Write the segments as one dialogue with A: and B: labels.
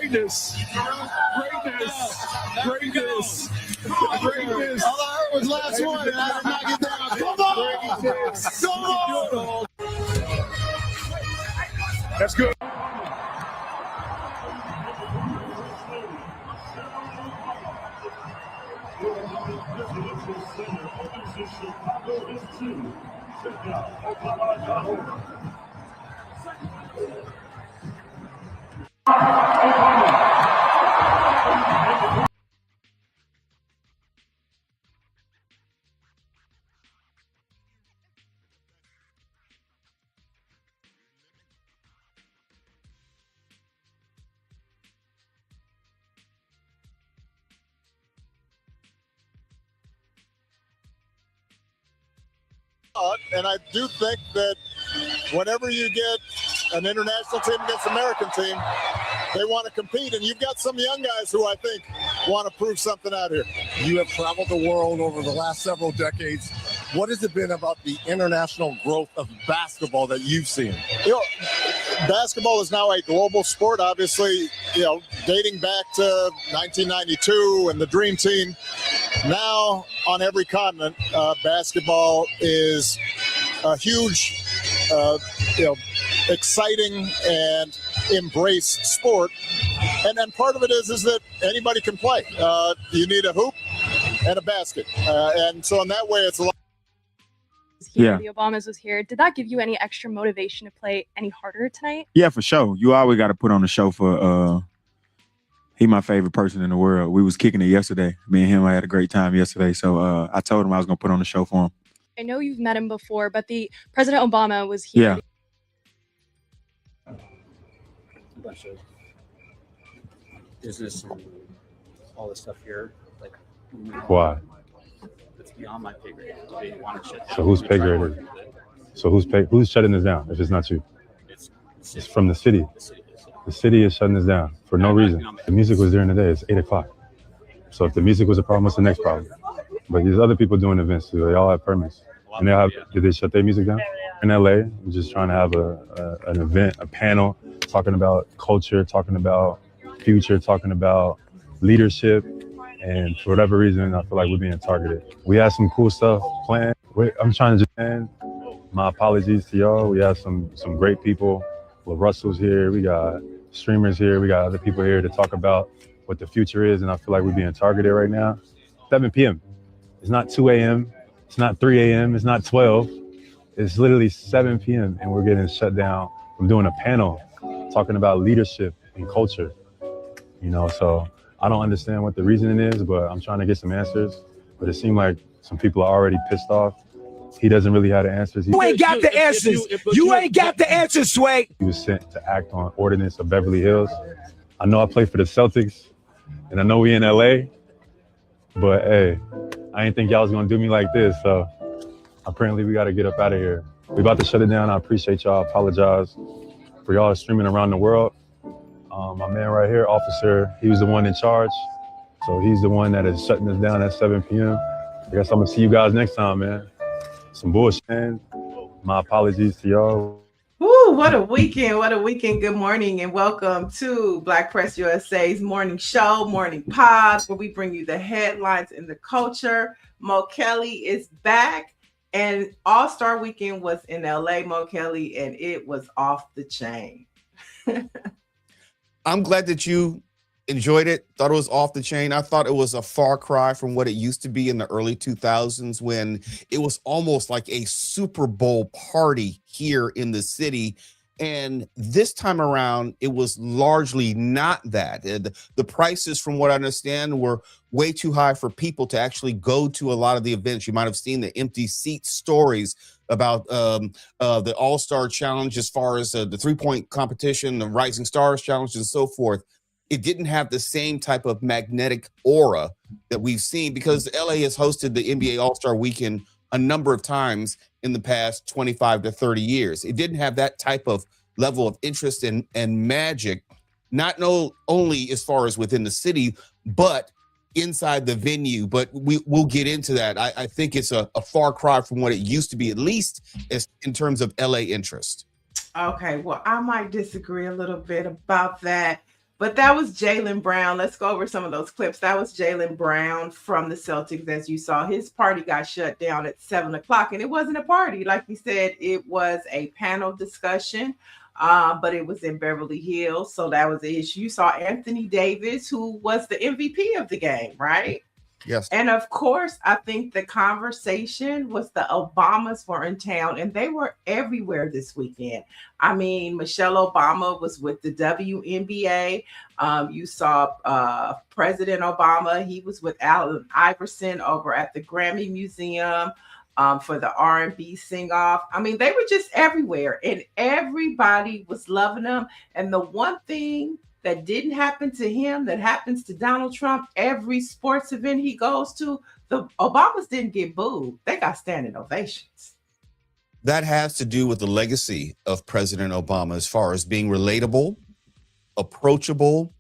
A: Greatness. All I heard was last one, and I did not get that. Come on! That's good. And I do think that whenever you get an international team against an American team, they want to compete. And you've got some young guys who I think want to prove something out here.
B: You have traveled the world over the last several decades. What has it been about the international growth of basketball that you've seen?
A: You know, basketball is now a global sport, obviously, dating back to 1992 and the Dream Team. Now, on every continent, basketball is a huge, exciting and embraced sport. And then part of it is that anybody can play. You need a hoop and a basket. And so in that way, it's a lot.
C: Here, the Obamas was here. Did that give you any extra motivation to play any harder tonight?
D: Yeah, for sure. You always got to put on the show for he my favorite person in the world. We was kicking it yesterday. Me and him, I had a great time yesterday. So I told him I was gonna put on the show for him.
C: I know you've met him before, but the President Obama was here.
E: Yeah. A bunch of business and all this stuff here. Like,
F: why?
E: It's beyond my pay grade. They want to shut down.
F: So whose pay grade is it? So who's shutting this down if it's not you? It's from the city. The city is shutting this down for no reason. The music was during the day. It's 8 o'clock. So if the music was a problem, what's the next problem? But these other people doing events, they all have permits. And they have, did they shut their music down? In LA, we're just trying to have an event, a panel, talking about culture, talking about future, talking about leadership. And for whatever reason, I feel like we're being targeted. We have some cool stuff planned. I'm trying to just end. My apologies to y'all. We have some great people. Well, Russell's here. We got streamers here. We got other people here to talk about what the future is. And I feel like we're being targeted right now. 7 p.m. It's not 2 a.m. It's not 3 a.m. It's not 12. It's literally 7 p.m. And we're getting shut down from doing a panel talking about leadership and culture. So I don't understand what the reasoning is, but I'm trying to get some answers. But it seemed like some people are already pissed off. He doesn't really have the answers.
G: You ain't got the answers. You ain't got the answers, Sway.
F: He was sent to act on ordinance of Beverly Hills. I know I play for the Celtics, and I know we in LA, but hey, I didn't think y'all was gonna do me like this, so apparently we gotta get up out of here. We about to shut it down. I appreciate y'all. Apologize for y'all streaming around the world. My man right here, officer, he was the one in charge, so he's the one that is shutting us down at 7 p.m. I guess I'm gonna see you guys next time, man. Some bullshit. My apologies to y'all.
H: Woo, what a weekend. What a weekend. Good morning and welcome to Black Press USA's morning show, morning pod, where we bring you the headlines in the culture. Mo Kelly is back, and All-Star Weekend was in LA, Mo Kelly, and it was off the chain.
I: I'm glad that you enjoyed it, thought it was off the chain. I thought it was a far cry from what it used to be in the early 2000s when it was almost like a Super Bowl party here in the city. And this time around, it was largely not that. The prices, from what I understand, were way too high for people to actually go to a lot of the events. You might have seen the empty seat stories about the All-Star Challenge as far as the three-point competition, the Rising Stars Challenge, and so forth. It didn't have the same type of magnetic aura that we've seen because LA has hosted the NBA All-Star Weekend a number of times in the past 25 to 30 years. It didn't have that type of level of interest and magic, not only as far as within the city, but inside the venue. But we'll get into that. I think it's a far cry from what it used to be, at least in terms of LA interest.
H: Okay, well, I might disagree a little bit about that. But that was Jaylen Brown. Let's go over some of those clips. That was Jaylen Brown from the Celtics. As you saw, his party got shut down at 7 o'clock, and it wasn't a party. Like you said, it was a panel discussion, but it was in Beverly Hills. So that was the issue. You saw Anthony Davis, who was the MVP of the game, right?
I: Yes.
H: And of course, I think the conversation was the Obamas were in town, and they were everywhere this weekend. I mean, Michelle Obama was with the WNBA. You saw President Obama. He was with Allen Iverson over at the Grammy Museum for the R&B sing-off. I mean, they were just everywhere, and everybody was loving them. And the one thing that didn't happen to him that happens to Donald Trump every sports event he goes to, the Obamas didn't get booed. They got standing ovations.
I: That has to do with the legacy of President Obama as far as being relatable, approachable,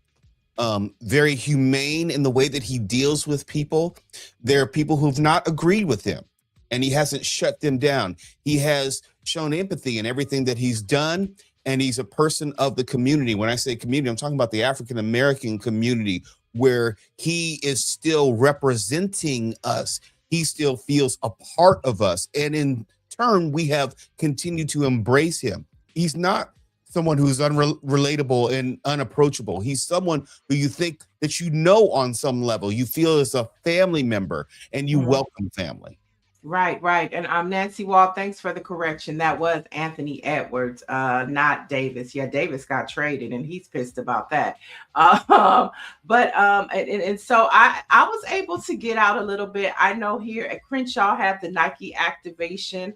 I: very humane in the way that he deals with people. There are people who've not agreed with him, and he hasn't shut them down. He has shown empathy in everything that he's done. And he's a person of the community. When I say community, I'm talking about the African-American community, where he is still representing us. He still feels a part of us. And in turn, we have continued to embrace him. He's not someone who's unrelatable and unapproachable. He's someone who you think that you know on some level. You feel as a family member, and you welcome family.
H: Right, right. And Nancy Wall, thanks for the correction. That was Anthony Edwards, not Davis. Yeah, Davis got traded, and he's pissed about that. And so I was able to get out a little bit. I know here at Crenshaw have the Nike activation,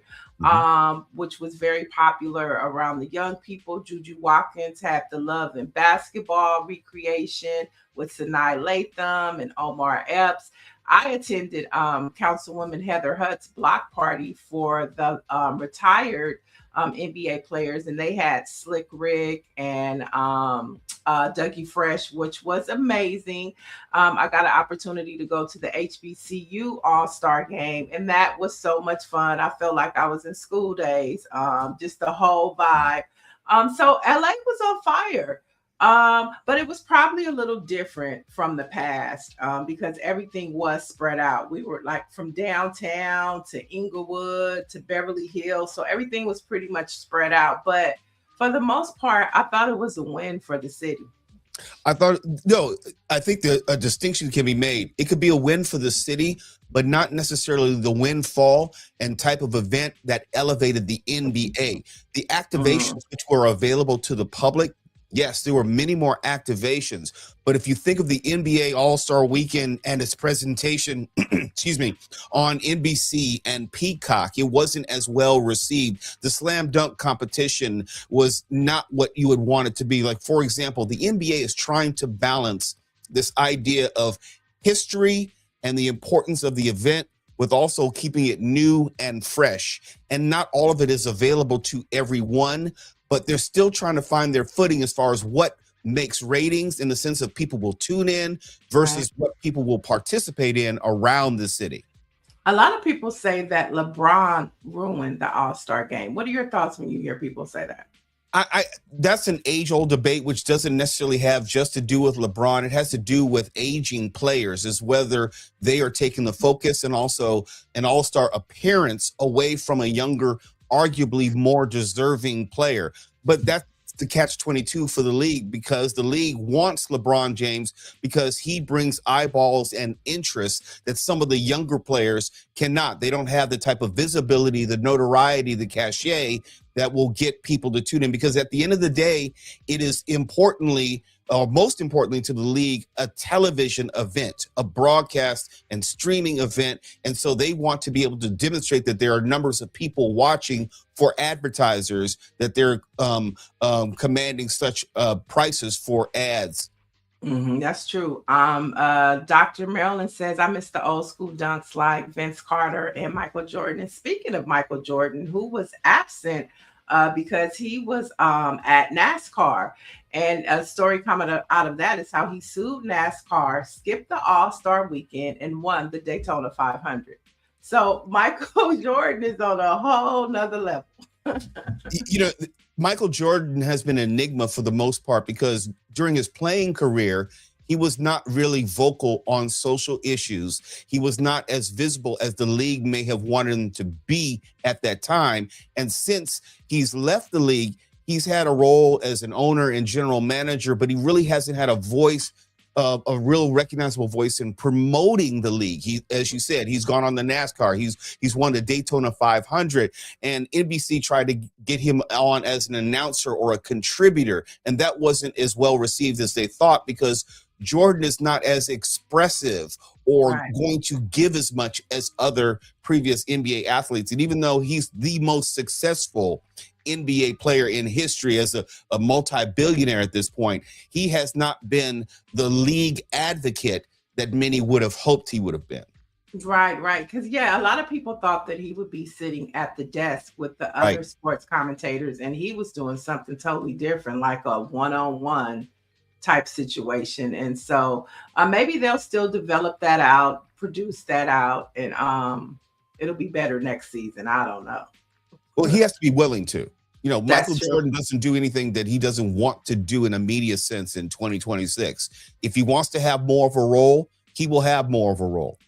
H: which was very popular around the young people. Juju Watkins had the Love and Basketball recreation with Sanaa Lathan and Omar Epps. I attended Councilwoman Heather Hutt's block party for the retired NBA players, and they had Slick Rick and Dougie Fresh, which was amazing. I got an opportunity to go to the HBCU All-Star game, and that was so much fun. I felt like I was in school days, just the whole vibe. So LA was on fire. But it was probably a little different from the past because everything was spread out. We were like from downtown to Inglewood to Beverly Hills. So everything was pretty much spread out. But for the most part, I thought it was a win for the city.
I: I think a distinction can be made. It could be a win for the city, but not necessarily the windfall and type of event that elevated the NBA. The activations which were available to the public, yes, there were many more activations, but if you think of the NBA All-Star Weekend and its presentation, excuse me, on NBC and Peacock, it wasn't as well received. The slam dunk competition was not what you would want it to be. Like, for example, the NBA is trying to balance this idea of history and the importance of the event with also keeping it new and fresh. And not all of it is available to everyone, but they're still trying to find their footing as far as what makes ratings in the sense of people will tune in versus what people will participate in around the city.
H: A lot of people say that LeBron ruined the All-Star game. What are your thoughts when you hear people say that?
I: That's an age-old debate, which doesn't necessarily have just to do with LeBron. It has to do with aging players, is whether they are taking the focus and also an all-star appearance away from a younger, arguably more deserving player. But that's the catch-22 for the league, because the league wants LeBron James because he brings eyeballs and interest that some of the younger players cannot. They don't have the type of visibility, the notoriety, the cachet that will get people to tune in, because at the end of the day, it is most importantly to the league, a television event, a broadcast and streaming event. And so they want to be able to demonstrate that there are numbers of people watching for advertisers, that they're commanding such prices for ads.
H: That's true. Dr. Marilyn says, I miss the old school dunks like Vince Carter and Michael Jordan. And speaking of Michael Jordan, who was absent because he was at NASCAR. And a story coming out of that is how he sued NASCAR, skipped the All-Star weekend, and won the Daytona 500. So Michael Jordan is on a whole nother level.
I: Michael Jordan has been an enigma for the most part because during his playing career, he was not really vocal on social issues. He was not as visible as the league may have wanted him to be at that time. And since he's left the league, he's had a role as an owner and general manager, but he really hasn't had a voice, a real recognizable voice in promoting the league. He, as you said, he's gone on the NASCAR. He's won the Daytona 500, and NBC tried to get him on as an announcer or a contributor, and that wasn't as well received as they thought because Jordan is not as expressive or going to give as much as other previous NBA athletes. And even though he's the most successful NBA player in history as a multi-billionaire at this point, he has not been the league advocate that many would have hoped he would have been.
H: Right. Because, a lot of people thought that he would be sitting at the desk with the other sports commentators, and he was doing something totally different, like a one-on-one type situation. And so maybe they'll still develop that out, produce that out, and it'll be better next season. I don't know.
I: Well, he has to be willing to. Michael Jordan doesn't do anything that he doesn't want to do in a media sense in 2026. If he wants to have more of a role, he will have more of a role.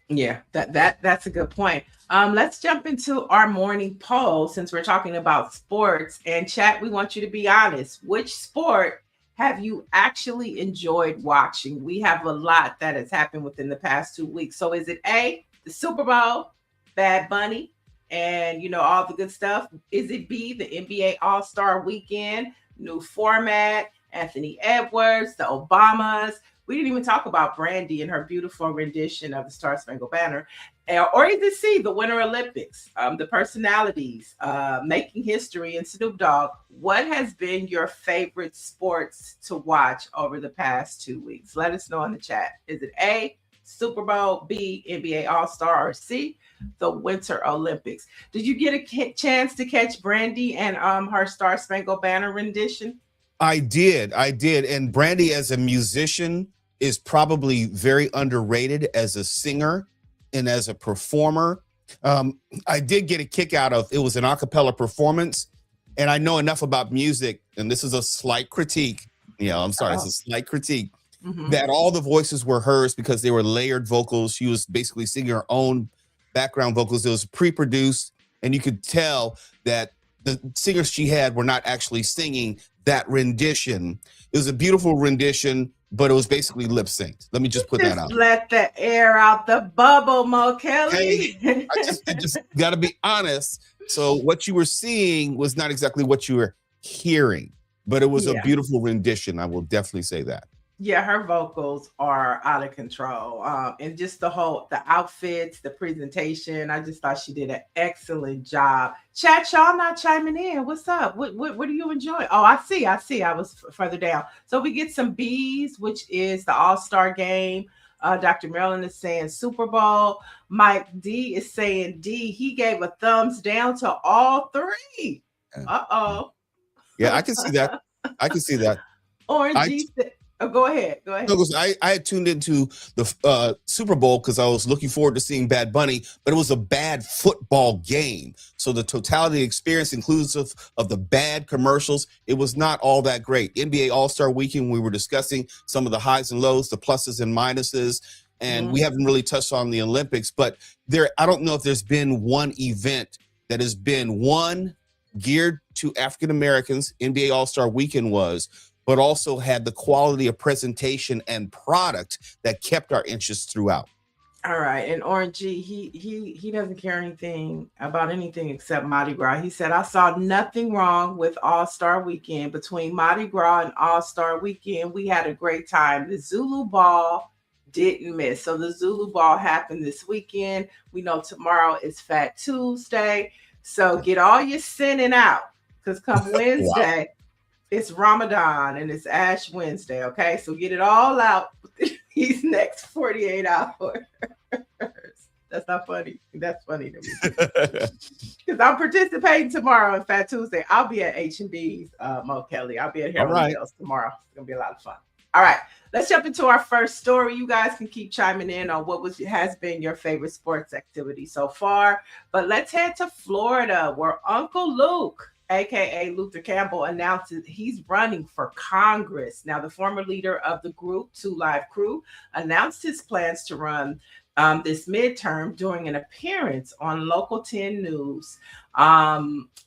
H: Yeah, that's a good point. Let's jump into our morning poll since we're talking about sports. And chat, we want you to be honest. Which sport have you actually enjoyed watching? We have a lot that has happened within the past 2 weeks. So is it A, the Super Bowl, Bad Bunny, and all the good stuff? Is it B, the NBA All-Star Weekend, new format, Anthony Edwards, the Obamas? We didn't even talk about Brandy and her beautiful rendition of the Star Spangled Banner. Or is it C, the Winter Olympics, the personalities, making history, and Snoop Dogg? What has been your favorite sports to watch over the past 2 weeks? Let us know in the chat. Is it A, Super Bowl, B, NBA All-Star, or C, the Winter Olympics? Did you get a chance to catch Brandy and her Star Spangled Banner rendition?
I: I did. And Brandy as a musician is probably very underrated as a singer and as a performer. I did get a kick out of it. Was an a cappella performance, and I know enough about music, and this is a slight critique. I'm sorry, it's a slight critique. That all the voices were hers because they were layered vocals. She was basically singing her own background vocals. It was pre-produced, and you could tell that the singers she had were not actually singing that rendition. It was a beautiful rendition, but it was basically lip synced. Let me just put that out.
H: Let the air out the bubble, Mo Kelly.
I: Hey, I just got to be honest. So what you were seeing was not exactly what you were hearing, but it was a beautiful rendition. I will definitely say that.
H: Yeah, her vocals are out of control. And just the outfits, the presentation, I just thought she did an excellent job. Chat, y'all not chiming in. What's up? What do you enjoy? Oh, I see. I was further down. So we get some B's, which is the All-Star game. Dr. Marilyn is saying Super Bowl. Mike D is saying D. He gave a thumbs down to all three. Uh-oh.
I: Yeah, I can see that.
H: Orange G said, oh, go ahead.
I: No, because I had tuned into the Super Bowl because I was looking forward to seeing Bad Bunny, but it was a bad football game. So the totality experience, inclusive of the bad commercials, it was not all that great. NBA All-Star Weekend, we were discussing some of the highs and lows, the pluses and minuses, and we haven't really touched on the Olympics. But I don't know if there's been one event that has been geared to African Americans. NBA All-Star Weekend was, but also had the quality of presentation and product that kept our interest throughout.
H: All right. And Orange G, he doesn't care about anything except Mardi Gras. He said, I saw nothing wrong with All-Star Weekend. Between Mardi Gras and All-Star Weekend, we had a great time. The Zulu Ball didn't miss. So the Zulu Ball happened this weekend. We know tomorrow is Fat Tuesday. So get all your sinning out, because come Wednesday, it's Ramadan and it's Ash Wednesday, okay? So get it all out these next 48 hours. That's not funny. That's funny to me. Because I'm participating tomorrow in Fat Tuesday. I'll be at H&B's, Mo Kelly. I'll be at Harold Mills tomorrow. It's going to be a lot of fun. All right. Let's jump into our first story. You guys can keep chiming in on what has been your favorite sports activity so far. But let's head to Florida, where Uncle Luke aka Luther Campbell, announced that he's running for Congress. Now, the former leader of the group, Two Live Crew, announced his plans to run this midterm during an appearance on Local 10 News.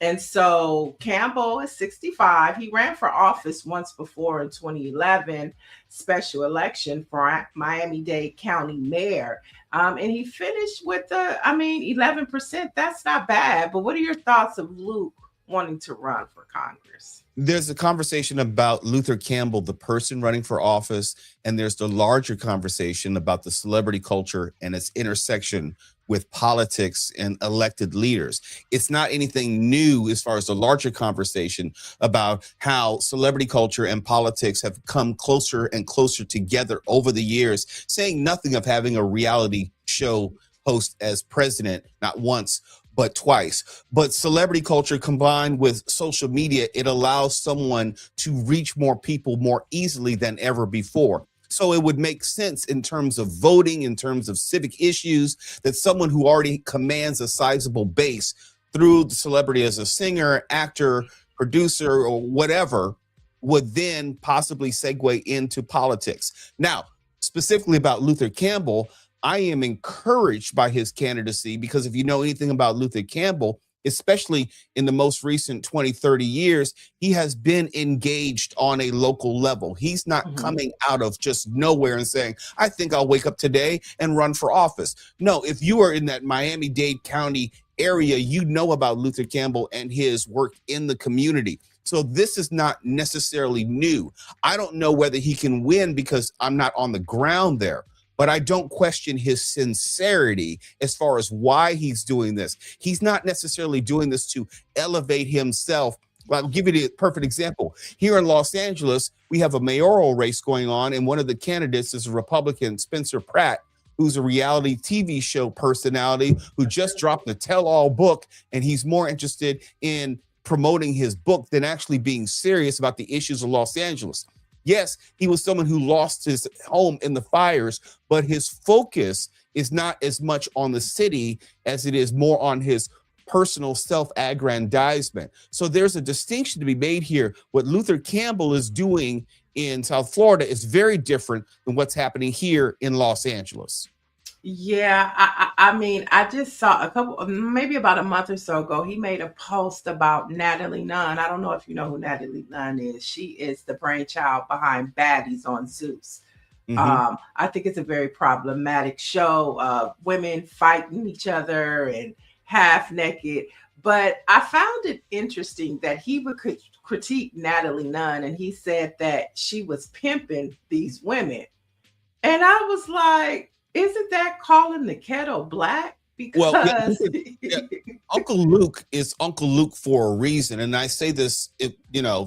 H: And so Campbell is 65. He ran for office once before in 2011 special election for Miami-Dade County mayor. And he finished with 11%. That's not bad. But what are your thoughts of Luke wanting to run for Congress?
I: There's a conversation about Luther Campbell, the person running for office, and there's the larger conversation about the celebrity culture and its intersection with politics and elected leaders. It's not anything new as far as the larger conversation about how celebrity culture and politics have come closer and closer together over the years, saying nothing of having a reality show host as president, not once, but twice. But celebrity culture combined with social media, it allows someone to reach more people more easily than ever before. So it would make sense in terms of voting, in terms of civic issues, that someone who already commands a sizable base through the celebrity as a singer, actor, producer, or whatever, would then possibly segue into politics. Now, specifically about Luther Campbell, I am encouraged by his candidacy because if you know anything about Luther Campbell, especially in the most recent 20, 30 years, he has been engaged on a local level. He's not coming out of just nowhere and saying, I think I'll wake up today and run for office. No, if you are in that Miami-Dade County area, you know about Luther Campbell and his work in the community. So this is not necessarily new. I don't know whether he can win because I'm not on the ground there. But I don't question his sincerity as far as why he's doing this. He's not necessarily doing this to elevate himself. Well, I'll give you a perfect example. Here in Los Angeles, we have a mayoral race going on, and one of the candidates is a Republican, Spencer Pratt, who's a reality TV show personality who just dropped a tell-all book, and he's more interested in promoting his book than actually being serious about the issues of Los Angeles. Yes, he was someone who lost his home in the fires, but his focus is not as much on the city as it is more on his personal self-aggrandizement. So there's a distinction to be made here. What Luther Campbell is doing in South Florida is very different than what's happening here in Los Angeles.
H: Yeah, I mean, I just saw maybe about a month or so ago, he made a post about Natalie Nunn. I don't know if you know who Natalie Nunn is. She is the brainchild behind Baddies on Zeus. I think it's a very problematic show, women fighting each other and half naked. But I found it interesting that he would critique Natalie Nunn, and he said that she was pimping these women. And I was like, isn't that calling the kettle black? Because
I: Uncle Luke is Uncle Luke for a reason. And I say this,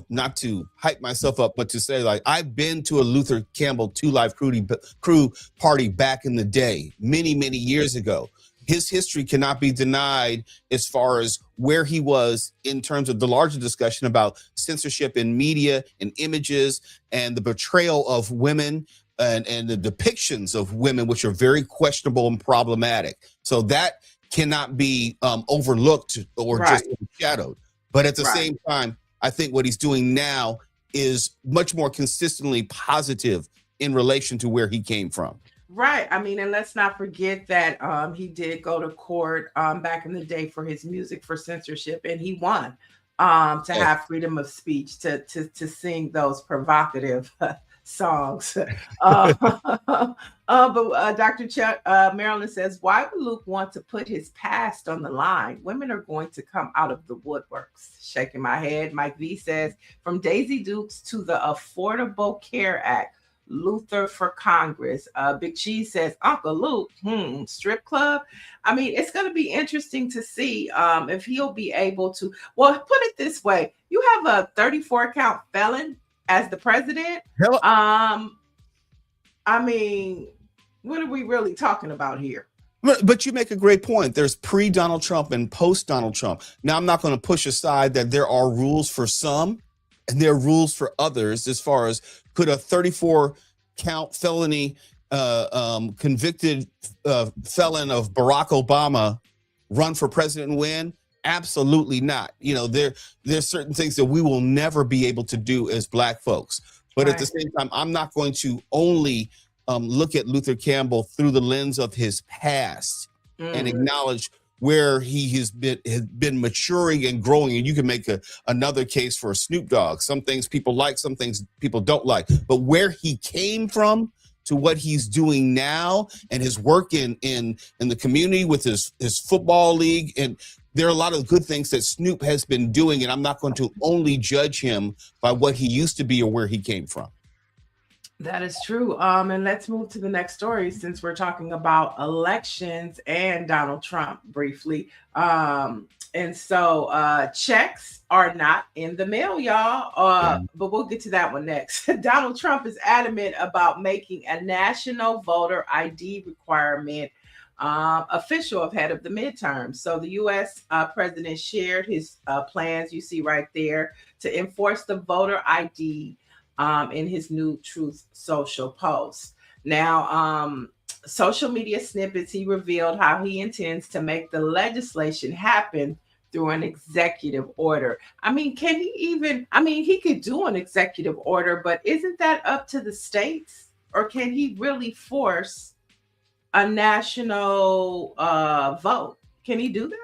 I: not to hype myself up, but to say, like, I've been to a Luther Campbell 2 Live Crew party back in the day, many, many years ago. His history cannot be denied as far as where he was in terms of the larger discussion about censorship in media and images and the betrayal of women and the depictions of women, which are very questionable and problematic. So that cannot be overlooked or just overshadowed. But at the same time, I think what he's doing now is much more consistently positive in relation to where he came from.
H: Right. I mean, and let's not forget that he did go to court back in the day for his music for censorship, and he won to have freedom of speech to sing those provocative songs. But Dr. Chuck Marilyn says, why would Luke want to put his past on the line? Women are going to come out of the woodworks. Shaking my head. Mike V says, from Daisy Dukes to the Affordable Care Act, Luther for Congress. Big Cheese says, Uncle Luke, strip club. I mean, it's going to be interesting to see if he'll be able to, well, put it this way. You have a 34 count felon as the president. I mean, what are we really talking about here?
I: But you make a great point. There's pre-Donald Trump and post-Donald Trump. Now, I'm not going to push aside that there are rules for some and there are rules for others as far as could a 34 count felony convicted felon of Barack Obama run for president and win? Absolutely not. You know, there's certain things that we will never be able to do as Black folks. But at the same time, I'm not going to only look at Luther Campbell through the lens of his past and acknowledge where he has been maturing and growing. And you can make another case for Snoop Dogg. Some things people like, some things people don't like. But where he came from to what he's doing now and his work in the community with his football league, and there are a lot of good things that Snoop has been doing, and I'm not going to only judge him by what he used to be or where he came from.
H: That is true. And let's move to the next story, since we're talking about elections and Donald Trump briefly. And so checks are not in the mail, y'all. But we'll get to that one next. Donald Trump is adamant about making a national voter ID requirement official ahead of the midterms. So the U.S. president shared his plans, you see right there, to enforce the voter ID in his new Truth Social post. Now, social media snippets, he revealed how he intends to make the legislation happen through an executive order. I mean, can he even, I mean, he could do an executive order, but isn't that up to the states? Or can he really force a national vote? Can he do that?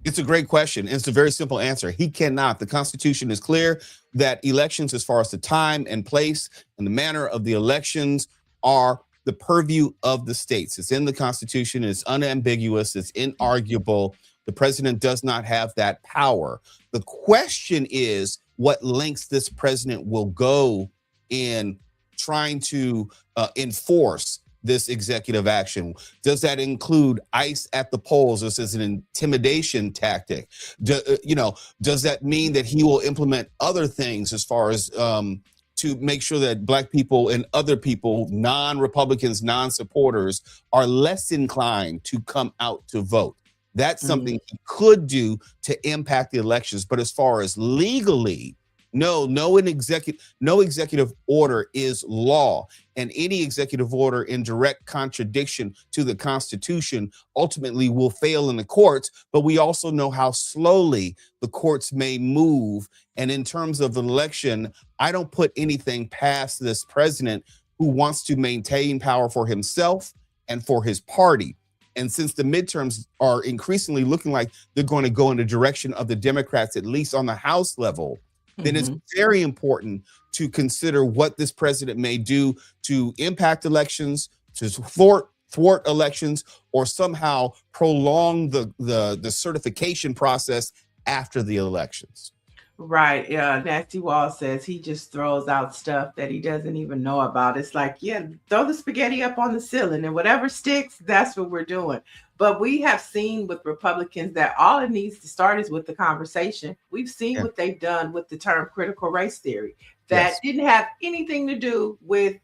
I: It's a great question. It's a very simple answer. He cannot. The Constitution is clear that elections, as far as the time and place and the manner of the elections, are the purview of the states. It's in the Constitution. It's unambiguous. It's inarguable. The president does not have that power. The question is what lengths this president will go in trying to enforce this executive action. Does that include ICE at the polls? This is an intimidation tactic. Does that mean that he will implement other things as far as to make sure that Black people and other people, non-Republicans, non-supporters, are less inclined to come out to vote? That's something he could do to impact the elections. But as far as legally, no executive order is law, and any executive order in direct contradiction to the Constitution ultimately will fail in the courts. But we also know how slowly the courts may move. And in terms of an election, I don't put anything past this president who wants to maintain power for himself and for his party. And since the midterms are increasingly looking like they're going to go in the direction of the Democrats, at least on the House level, then it's very important to consider what this president may do to impact elections, to thwart elections, or somehow prolong the certification process after the elections.
H: Right. Yeah. Nasty Wall says he just throws out stuff that he doesn't even know about. It's like, yeah, throw the spaghetti up on the ceiling and whatever sticks, that's what we're doing. But we have seen with Republicans that all it needs to start is with the conversation. We've seen what they've done with the term critical race theory. That didn't have anything to do with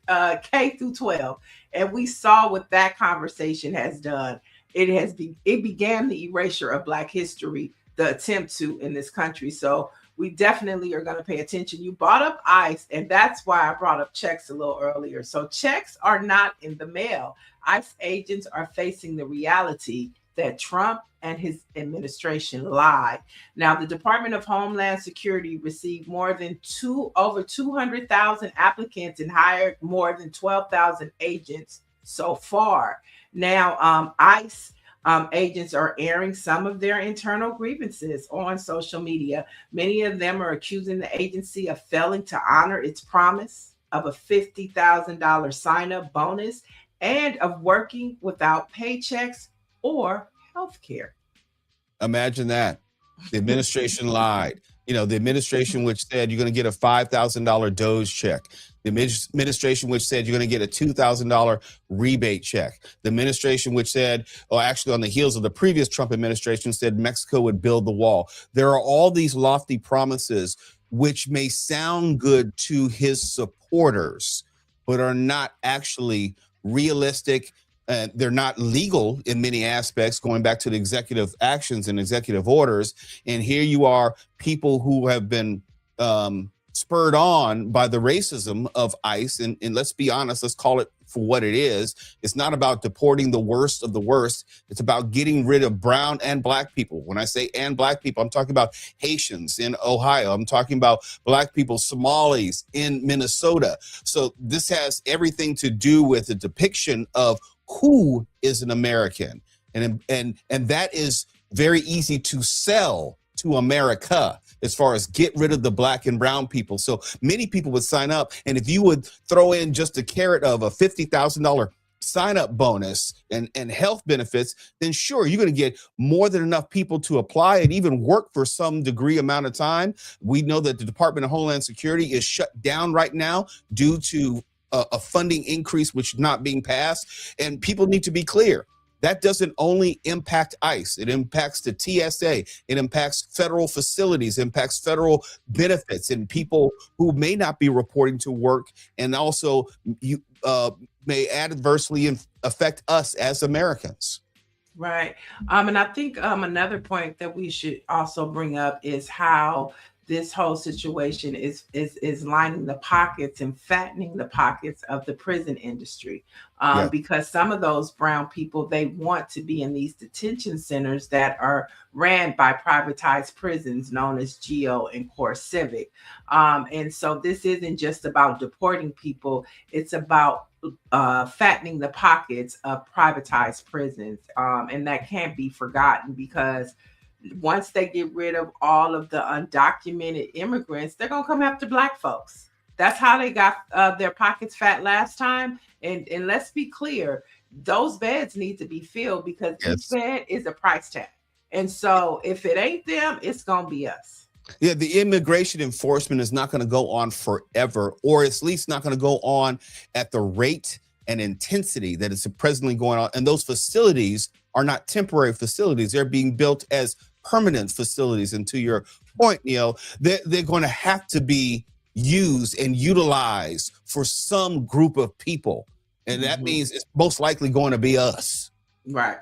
H: K through 12. And we saw what that conversation has done. It began the erasure of Black history, the attempt to, in this country. So we definitely are going to pay attention. You brought up ICE, and that's why I brought up checks a little earlier. So checks are not in the mail. ICE agents are facing the reality that Trump and his administration lied. Now, the Department of Homeland Security received over 200,000 applicants and hired more than 12,000 agents so far. Now, ICE agents are airing some of their internal grievances on social media. Many of them are accusing the agency of failing to honor its promise of a $50,000 sign-up bonus and of working without paychecks or health care.
I: Imagine that. The administration lied. The administration which said you're going to get a $5,000 DOGE check. The administration which said you're going to get a $2,000 rebate check. The administration which said, or actually on the heels of the previous Trump administration, said Mexico would build the wall. There are all these lofty promises which may sound good to his supporters, but are not actually realistic. They're not legal in many aspects, going back to the executive actions and executive orders. And here you are, people who have been spurred on by the racism of ICE. And let's be honest, let's call it for what it is. It's not about deporting the worst of the worst. It's about getting rid of brown and black people. When I say and black people, I'm talking about Haitians in Ohio. I'm talking about black people, Somalis in Minnesota. So this has everything to do with the depiction of who is an American. And that is very easy to sell to America as far as get rid of the black and brown people. So many people would sign up. And if you would throw in just a carrot of a $50,000 sign-up bonus and health benefits, then sure, you're going to get more than enough people to apply and even work for some degree amount of time. We know that the Department of Homeland Security is shut down right now due to a funding increase, which is not being passed. And people need to be clear. That doesn't only impact ICE. It impacts the TSA. It impacts federal facilities, impacts federal benefits and people who may not be reporting to work, and also you may adversely affect us as Americans.
H: Right. And I think another point that we should also bring up is how this whole situation is lining the pockets and fattening the pockets of the prison industry. Because some of those brown people, they want to be in these detention centers that are ran by privatized prisons known as GEO and Core Civic. And so this isn't just about deporting people. It's about fattening the pockets of privatized prisons. And that can't be forgotten, because once they get rid of all of the undocumented immigrants, they're going to come after black folks. That's how they got their pockets fat last time. And let's be clear, those beds need to be filled, because each bed is a price tag. And so if it ain't them, it's going to be us.
I: Yeah, the immigration enforcement is not going to go on forever, or at least not going to go on at the rate and intensity that is presently going on. And those facilities are not temporary facilities. They're being built as permanent facilities. And to your point, Neil, they're going to have to be used and utilized for some group of people. And that means it's most likely going to be us.
H: Right.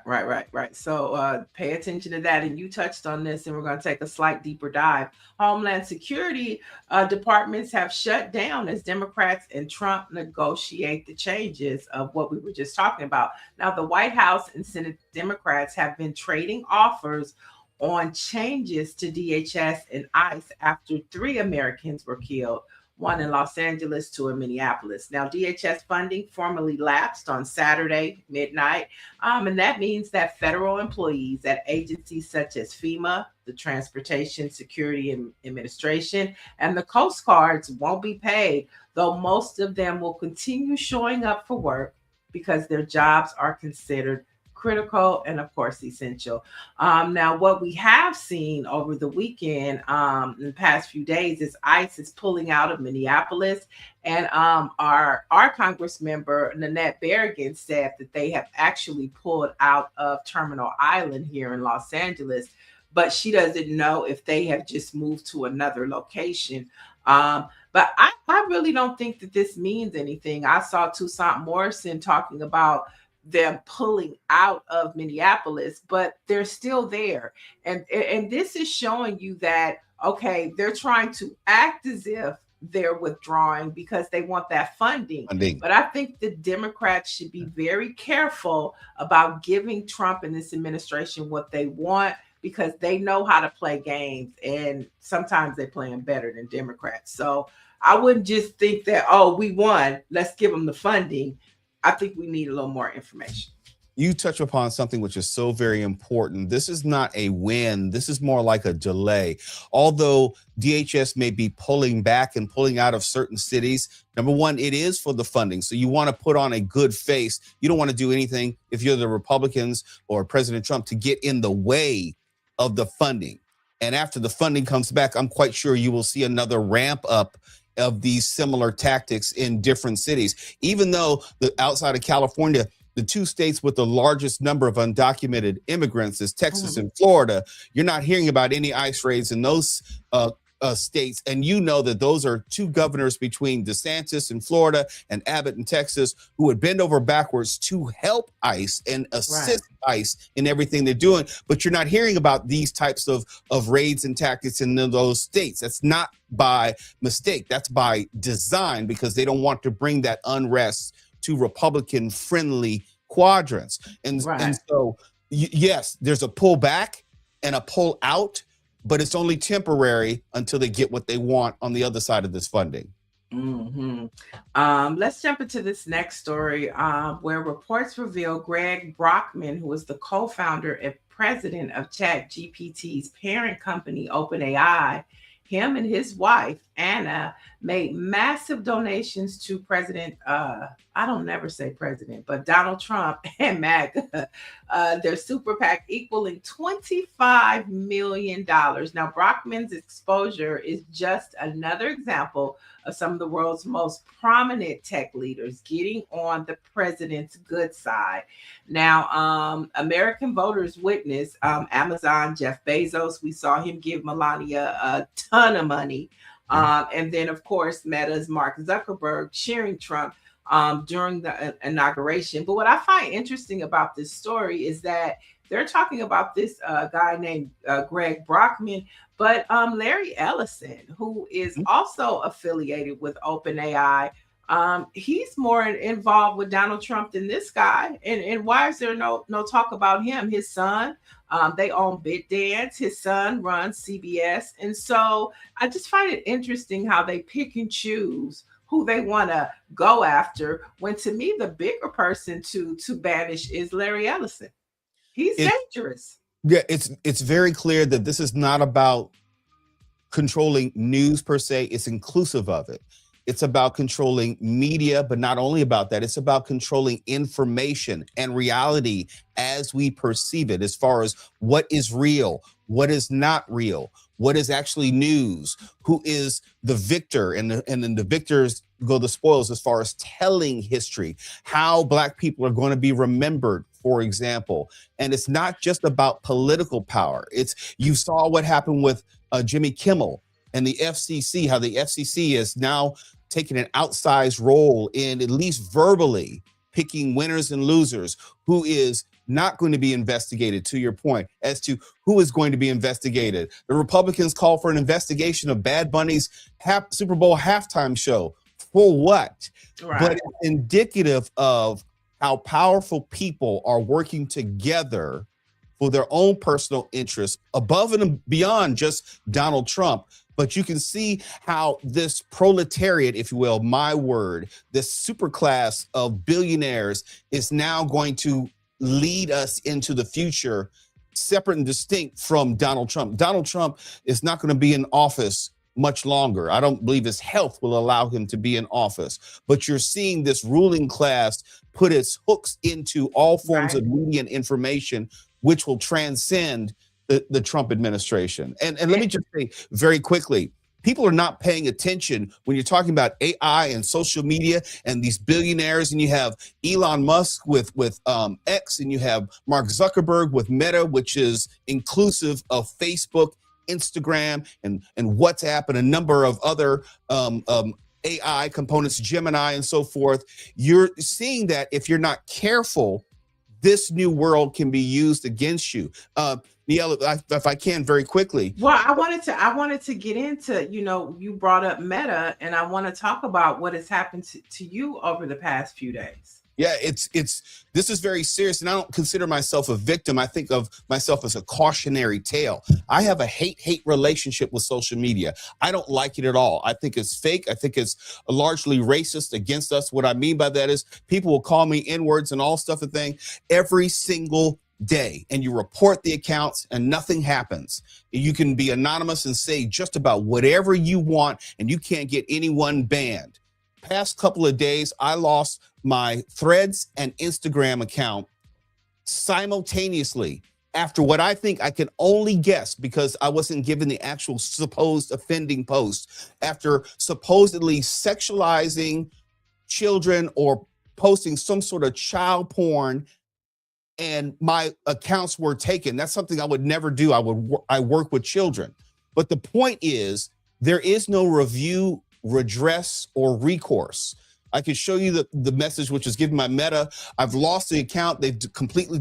H: So pay attention to that. And you touched on this, and we're going to take a slight deeper dive. Homeland Security departments have shut down as Democrats and Trump negotiate the changes of what we were just talking about. Now, the White House and Senate Democrats have been trading offers on changes to DHS and ICE after 3 Americans were killed, one in Los Angeles, 2 in Minneapolis. Now, DHS funding formally lapsed on Saturday midnight, and that means that federal employees at agencies such as FEMA, the Transportation Security Administration, and the Coast Guards won't be paid, though most of them will continue showing up for work because their jobs are considered critical and, of course, essential. Now, what we have seen over the weekend, in the past few days, is ICE is pulling out of Minneapolis, and our Congress member Nanette Berrigan said that they have actually pulled out of Terminal Island here in Los Angeles, but she doesn't know if they have just moved to another location. But I really don't think that this means anything. I saw Toussaint Morrison talking about them pulling out of Minneapolis, but they're still there. And this is showing you that, okay, they're trying to act as if they're withdrawing because they want that funding. But I think the Democrats should be very careful about giving Trump and this administration what they want, because they know how to play games, and sometimes they play them better than Democrats. So I wouldn't just think that, oh, we won, let's give them the funding. I think we need a little more information.
I: You touch upon something which is so very important. This is not a win. This is more like a delay. Although DHS may be pulling back and pulling out of certain cities, number one, it is for the funding. So you want to put on a good face. You don't want to do anything, if you're the Republicans or President Trump, to get in the way of the funding. And after the funding comes back, I'm quite sure you will see another ramp up of these similar tactics in different cities. Even though outside of California, the 2 states with the largest number of undocumented immigrants is Texas and Florida, you're not hearing about any ICE raids in those states, and you know that those are two governors between DeSantis in Florida and Abbott in Texas who would bend over backwards to help ICE and assist ICE in everything they're doing. But you're not hearing about these types of raids and tactics in those states. That's not by mistake. That's by design, because they don't want to bring that unrest to Republican friendly quadrants. And so, yes, there's a pull back and a pull out, but it's only temporary until they get what they want on the other side of this funding.
H: Let's jump into this next story, where reports reveal Greg Brockman, who is the co-founder and president of ChatGPT's parent company, OpenAI, him and his wife, Anna, made massive donations to President, I don't never say president, but Donald Trump and MAGA, their super PAC equaling $25 million. Now, Brockman's exposure is just another example of some of the world's most prominent tech leaders getting on the president's good side. Now, American voters witnessed Amazon, Jeff Bezos. We saw him give Melania a ton of money. And then, of course, Meta's Mark Zuckerberg cheering Trump during the inauguration. But what I find interesting about this story is that they're talking about this guy named Greg Brockman, but Larry Ellison, who is also affiliated with OpenAI, he's more involved with Donald Trump than this guy. And why is there no talk about him? His son, they own BitDance. His son runs CBS. And so I just find it interesting how they pick and choose who they want to go after, when to me, the bigger person to banish is Larry Ellison. He's dangerous.
I: Yeah, it's very clear that this is not about controlling news per se. It's inclusive of it. It's about controlling media, but not only about that, it's about controlling information and reality as we perceive it, as far as what is real, what is not real, what is actually news, who is the victor, and then the victors go the spoils as far as telling history, how Black people are going to be remembered, for example. And it's not just about political power. You saw what happened with Jimmy Kimmel and the FCC, how the FCC is now taking an outsized role in, at least verbally, picking winners and losers, who is not going to be investigated, to your point, as to who is going to be investigated. The Republicans call for an investigation of Bad Bunny's Super Bowl halftime show. For what? Right. But it's indicative of how powerful people are working together for their own personal interests, above and beyond just Donald Trump. But you can see how this proletariat, if you will, my word, this super class of billionaires is now going to lead us into the future, separate and distinct from Donald Trump. Donald Trump is not going to be in office much longer. I don't believe his health will allow him to be in office. But you're seeing this ruling class put its hooks into all forms of media and information, which will transcend the Trump administration. And let me just say very quickly, people are not paying attention when you're talking about AI and social media and these billionaires, and you have Elon Musk with X, and you have Mark Zuckerberg with Meta, which is inclusive of Facebook, Instagram, and WhatsApp, and a number of other AI components, Gemini and so forth. You're seeing that if you're not careful, this new world can be used against you. Neil, if I can, very quickly.
H: Well, I wanted to get into, you brought up Meta, and I want to talk about what has happened to you over the past few days.
I: Yeah, this is very serious, and I don't consider myself a victim. I think of myself as a cautionary tale. I have a hate relationship with social media. I don't like it at all. I think it's fake. I think it's largely racist against us. What I mean by that is people will call me N-words and all stuff and thing every single day, and you report the accounts and nothing happens. You can be anonymous and say just about whatever you want, and you can't get anyone banned. Past couple of days, I lost my Threads and Instagram account simultaneously after what I think I can only guess, because I wasn't given the actual supposed offending post, after supposedly sexualizing children or posting some sort of child porn, and my accounts were taken. That's something I would never do. I work with children. But the point is, there is no review, redress, or recourse. I can show you the message which was given by Meta. I've lost the account. They've completely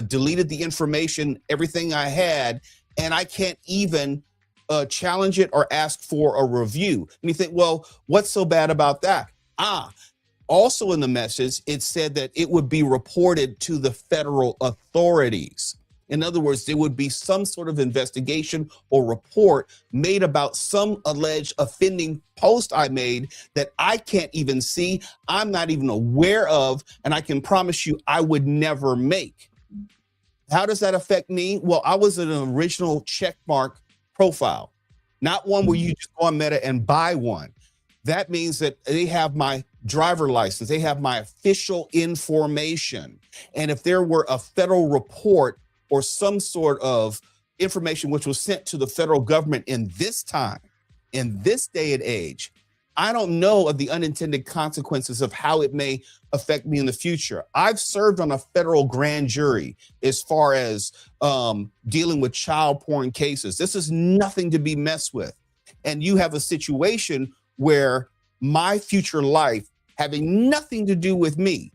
I: deleted the information, everything I had, and I can't even challenge it or ask for a review. And you think, well, what's so bad about that? Also in the message, it said that it would be reported to the federal authorities. In other words, there would be some sort of investigation or report made about some alleged offending post I made that I can't even see, I'm not even aware of, and I can promise you I would never make. How does that affect me? Well, I was an original checkmark profile, not one where you just go on Meta and buy one. That means that they have my driver license, they have my official information. And if there were a federal report or some sort of information which was sent to the federal government in this time, in this day and age, I don't know of the unintended consequences of how it may affect me in the future. I've served on a federal grand jury as far as dealing with child porn cases. This is nothing to be messed with. And you have a situation where my future life, having nothing to do with me,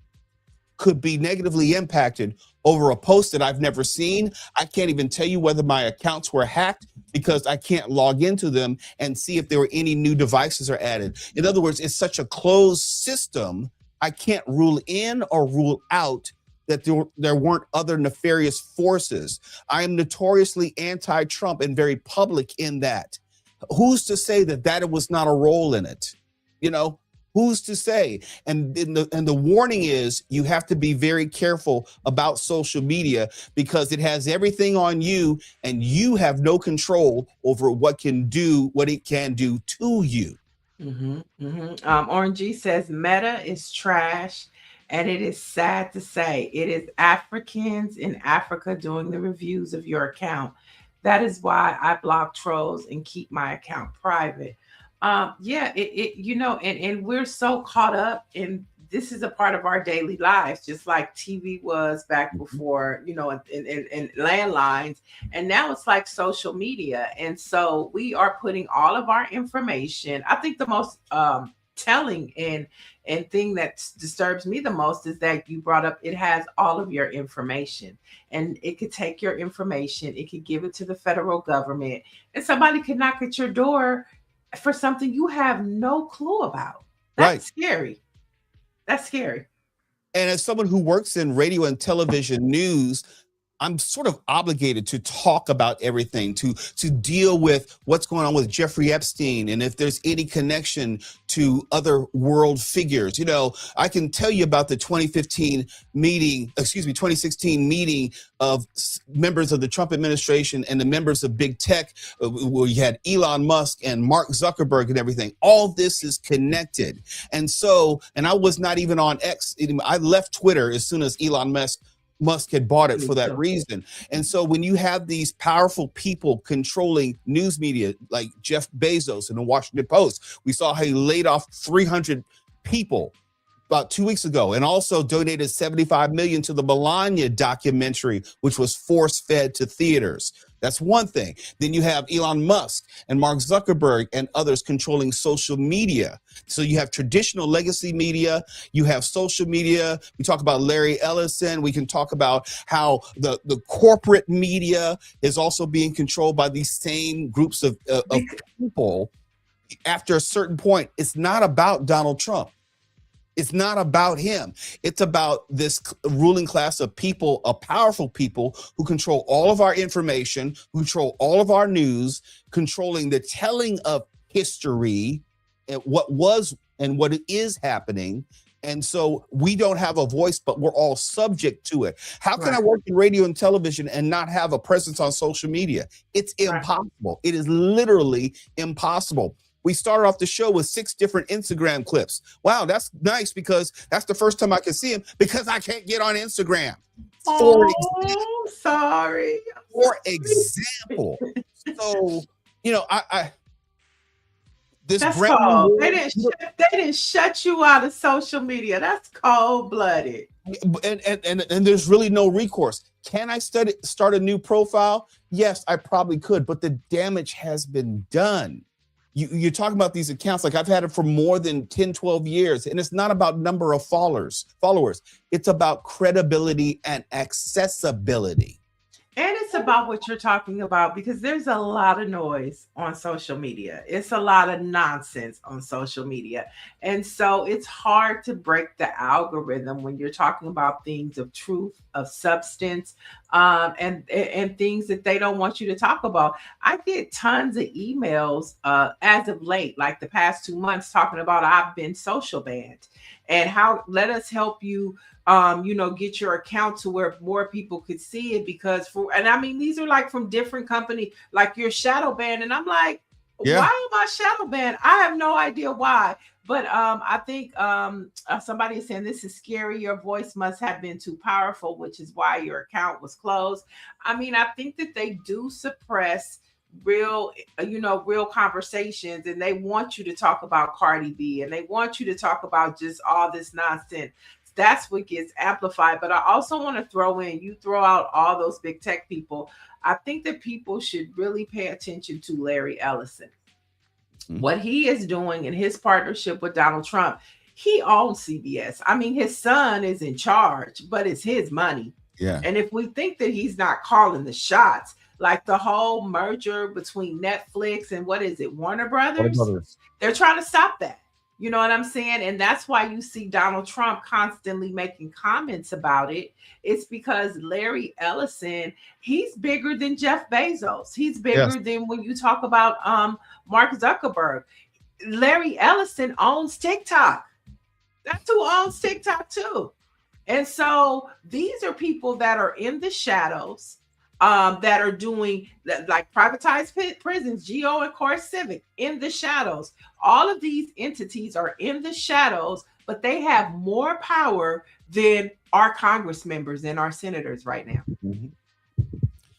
I: could be negatively impacted over a post that I've never seen. I can't even tell you whether my accounts were hacked because I can't log into them and see if there were any new devices are added. In other words, it's such a closed system, I can't rule in or rule out that there weren't other nefarious forces. I am notoriously anti-Trump and very public in that. Who's to say that that was not a role in it? You know, who's to say? And the warning is you have to be very careful about social media because it has everything on you and you have no control over what it can do to you.
H: Orange G says Meta is trash, and it is sad to say it is Africans in Africa doing the reviews of your account. That is why I block trolls and keep my account private. And we're so caught up in this is a part of our daily lives, just like TV was back before, in landlines. And now it's like social media. And so we are putting all of our information. I think the most telling and thing that disturbs me the most is that you brought up it has all of your information, and it could take your information, it could give it to the federal government, and somebody could knock at your door for something you have no clue about. That's scary. That's scary.
I: And as someone who works in radio and television news, I'm sort of obligated to talk about everything, to deal with what's going on with Jeffrey Epstein and if there's any connection to other world figures. You know, I can tell you about the 2016 meeting of members of the Trump administration and the members of big tech, where you had Elon Musk and Mark Zuckerberg and everything. All this is connected. And I was not even on X. I left Twitter as soon as Elon Musk had bought it for that reason. And so when you have these powerful people controlling news media like Jeff Bezos in the Washington Post, we saw how he laid off 300 people about 2 weeks ago, and also donated $75 million to the Melania documentary, which was force-fed to theaters. That's one thing. Then you have Elon Musk and Mark Zuckerberg and others controlling social media. So you have traditional legacy media, you have social media. We talk about Larry Ellison. We can talk about how the corporate media is also being controlled by these same groups of people. After a certain point, it's not about Donald Trump. It's not about him. It's about this ruling class of people, of powerful people who control all of our information, who control all of our news, controlling the telling of history and what was and what is happening. And so we don't have a voice, but we're all subject to it. How can I work in radio and television and not have a presence on social media? It's impossible. It is literally impossible. We started off the show with 6 different Instagram clips. Wow, that's nice because that's the first time I can see him because I can't get on Instagram. For example. So,
H: that's cold. They didn't shut you out of social media. That's cold-blooded.
I: And there's really no recourse. Can I start a new profile? Yes, I probably could, but the damage has been done. you're talking about these accounts. Like I've had it for more than 10, 12 years. And it's not about number of followers. It's about credibility and accessibility.
H: And it's about what you're talking about, because there's a lot of noise on social media. It's a lot of nonsense on social media. And so it's hard to break the algorithm when you're talking about things of truth, of substance, and things that they don't want you to talk about. I get tons of emails as of late, like the past 2 months, talking about I've been social banned and how let us help you get your account to where more people could see it, because and I mean, these are like from different companies, like you're shadow banned. And I'm like,
I: Yeah.
H: why am I shadow banned? I have no idea why. But I think somebody is saying this is scary. Your voice must have been too powerful, which is why your account was closed. I mean, I think that they do suppress real conversations, and they want you to talk about Cardi B, and they want you to talk about just all this nonsense. That's what gets amplified. But I also want to throw in, you throw out all those big tech people. I think that people should really pay attention to Larry Ellison. Mm-hmm. What he is doing in his partnership with Donald Trump. He owns CBS. I mean, his son is in charge, but it's his money.
I: Yeah.
H: And if we think that he's not calling the shots, like the whole merger between Netflix and Warner Brothers, they're trying to stop that. You know what I'm saying? And that's why you see Donald Trump constantly making comments about it. It's because Larry Ellison, he's bigger than Jeff Bezos. He's bigger than when you talk about Mark Zuckerberg. Larry Ellison owns TikTok. That's who owns TikTok too. And so these are people that are in the shadows, that are doing like privatized prisons, Geo and Core Civic, in the shadows. All of these entities are in the shadows, but they have more power than our Congress members and our senators right now. Mm-hmm.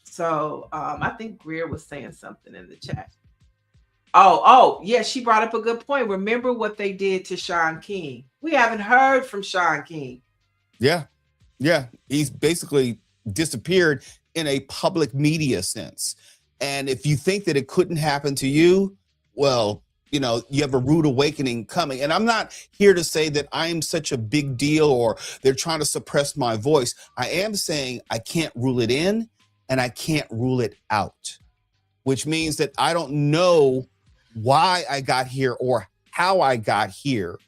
H: So I think Greer was saying something in the chat. Oh, yeah, she brought up a good point. Remember what they did to Sean King. We haven't heard from Sean King.
I: Yeah. He's basically disappeared in a public media sense. And if you think that it couldn't happen to you, well, you have a rude awakening coming. And I'm not here to say that I'm such a big deal or they're trying to suppress my voice. I am saying I can't rule it in and I can't rule it out, which means that I don't know why I got here or how I got here.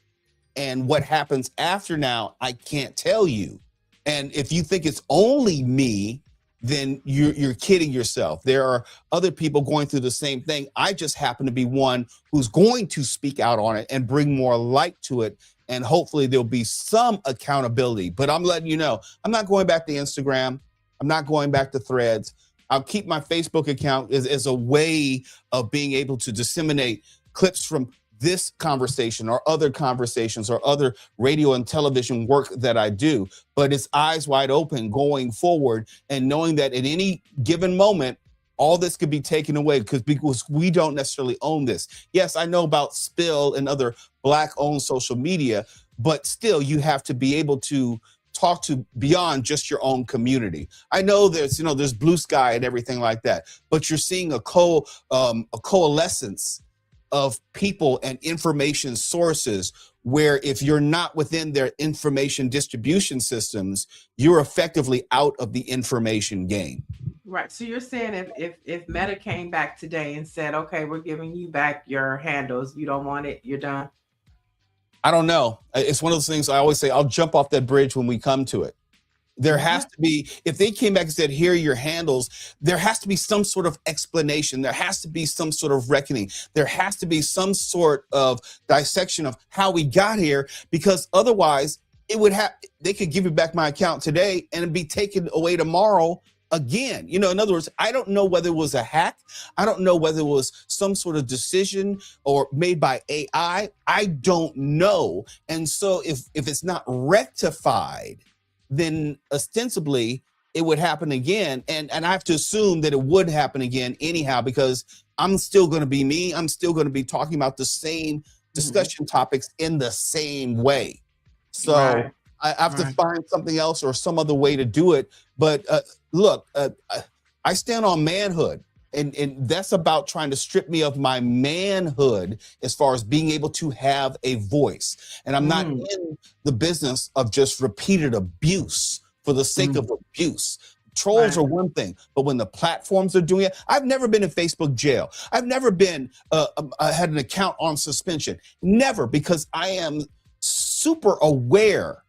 I: And what happens after now, I can't tell you. And if you think it's only me, then you're kidding yourself. There are other people going through the same thing. I just happen to be one who's going to speak out on it and bring more light to it. And hopefully there'll be some accountability. But I'm letting you know, I'm not going back to Instagram. I'm not going back to Threads. I'll keep my Facebook account as a way of being able to disseminate clips from this conversation or other conversations or other radio and television work that I do, but it's eyes wide open going forward and knowing that at any given moment, all this could be taken away because we don't necessarily own this. Yes, I know about Spill and other Black-owned social media, but still you have to be able to talk to beyond just your own community. I know there's Blue Sky and everything like that, but you're seeing a coalescence of people and information sources where if you're not within their information distribution systems, you're effectively out of the information game.
H: Right. So you're saying if Meta came back today and said, okay, we're giving you back your handles, you don't want it, you're done?
I: I don't know. It's one of those things I always say, I'll jump off that bridge when we come to it. There has to be, if they came back and said, here are your handles, there has to be some sort of explanation. There has to be some sort of reckoning. There has to be some sort of dissection of how we got here, because otherwise they could give me back my account today and it'd be taken away tomorrow again. In other words, I don't know whether it was a hack. I don't know whether it was some sort of decision or made by AI. I don't know. And so if it's not rectified, then ostensibly it would happen again. And I have to assume that it would happen again anyhow, because I'm still going to be me. I'm still going to be talking about the same discussion topics in the same way. So I have to find something else or some other way to do it. But look, I stand on manhood. And that's about trying to strip me of my manhood as far as being able to have a voice. And I'm not in the business of just repeated abuse for the sake of abuse. Trolls are one thing, but when the platforms are doing it, I've never been in Facebook jail. I've never been had an account on suspension. Never, because I am super aware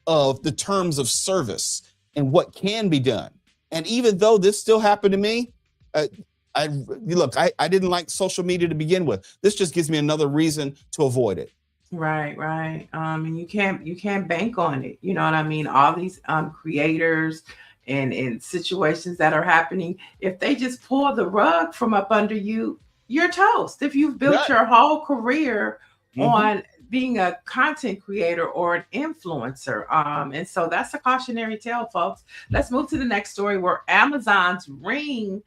I: of the terms of service and what can be done. And even though this still happened to me, I didn't like social media to begin with. This just gives me another reason to avoid it.
H: Right. And you can't bank on it. You know what I mean? All these creators and in situations that are happening, if they just pull the rug from up under you, you're toast. If you've built your whole career on being a content creator or an influencer. And so that's a cautionary tale, folks. Let's move to the next story, where Amazon's Ring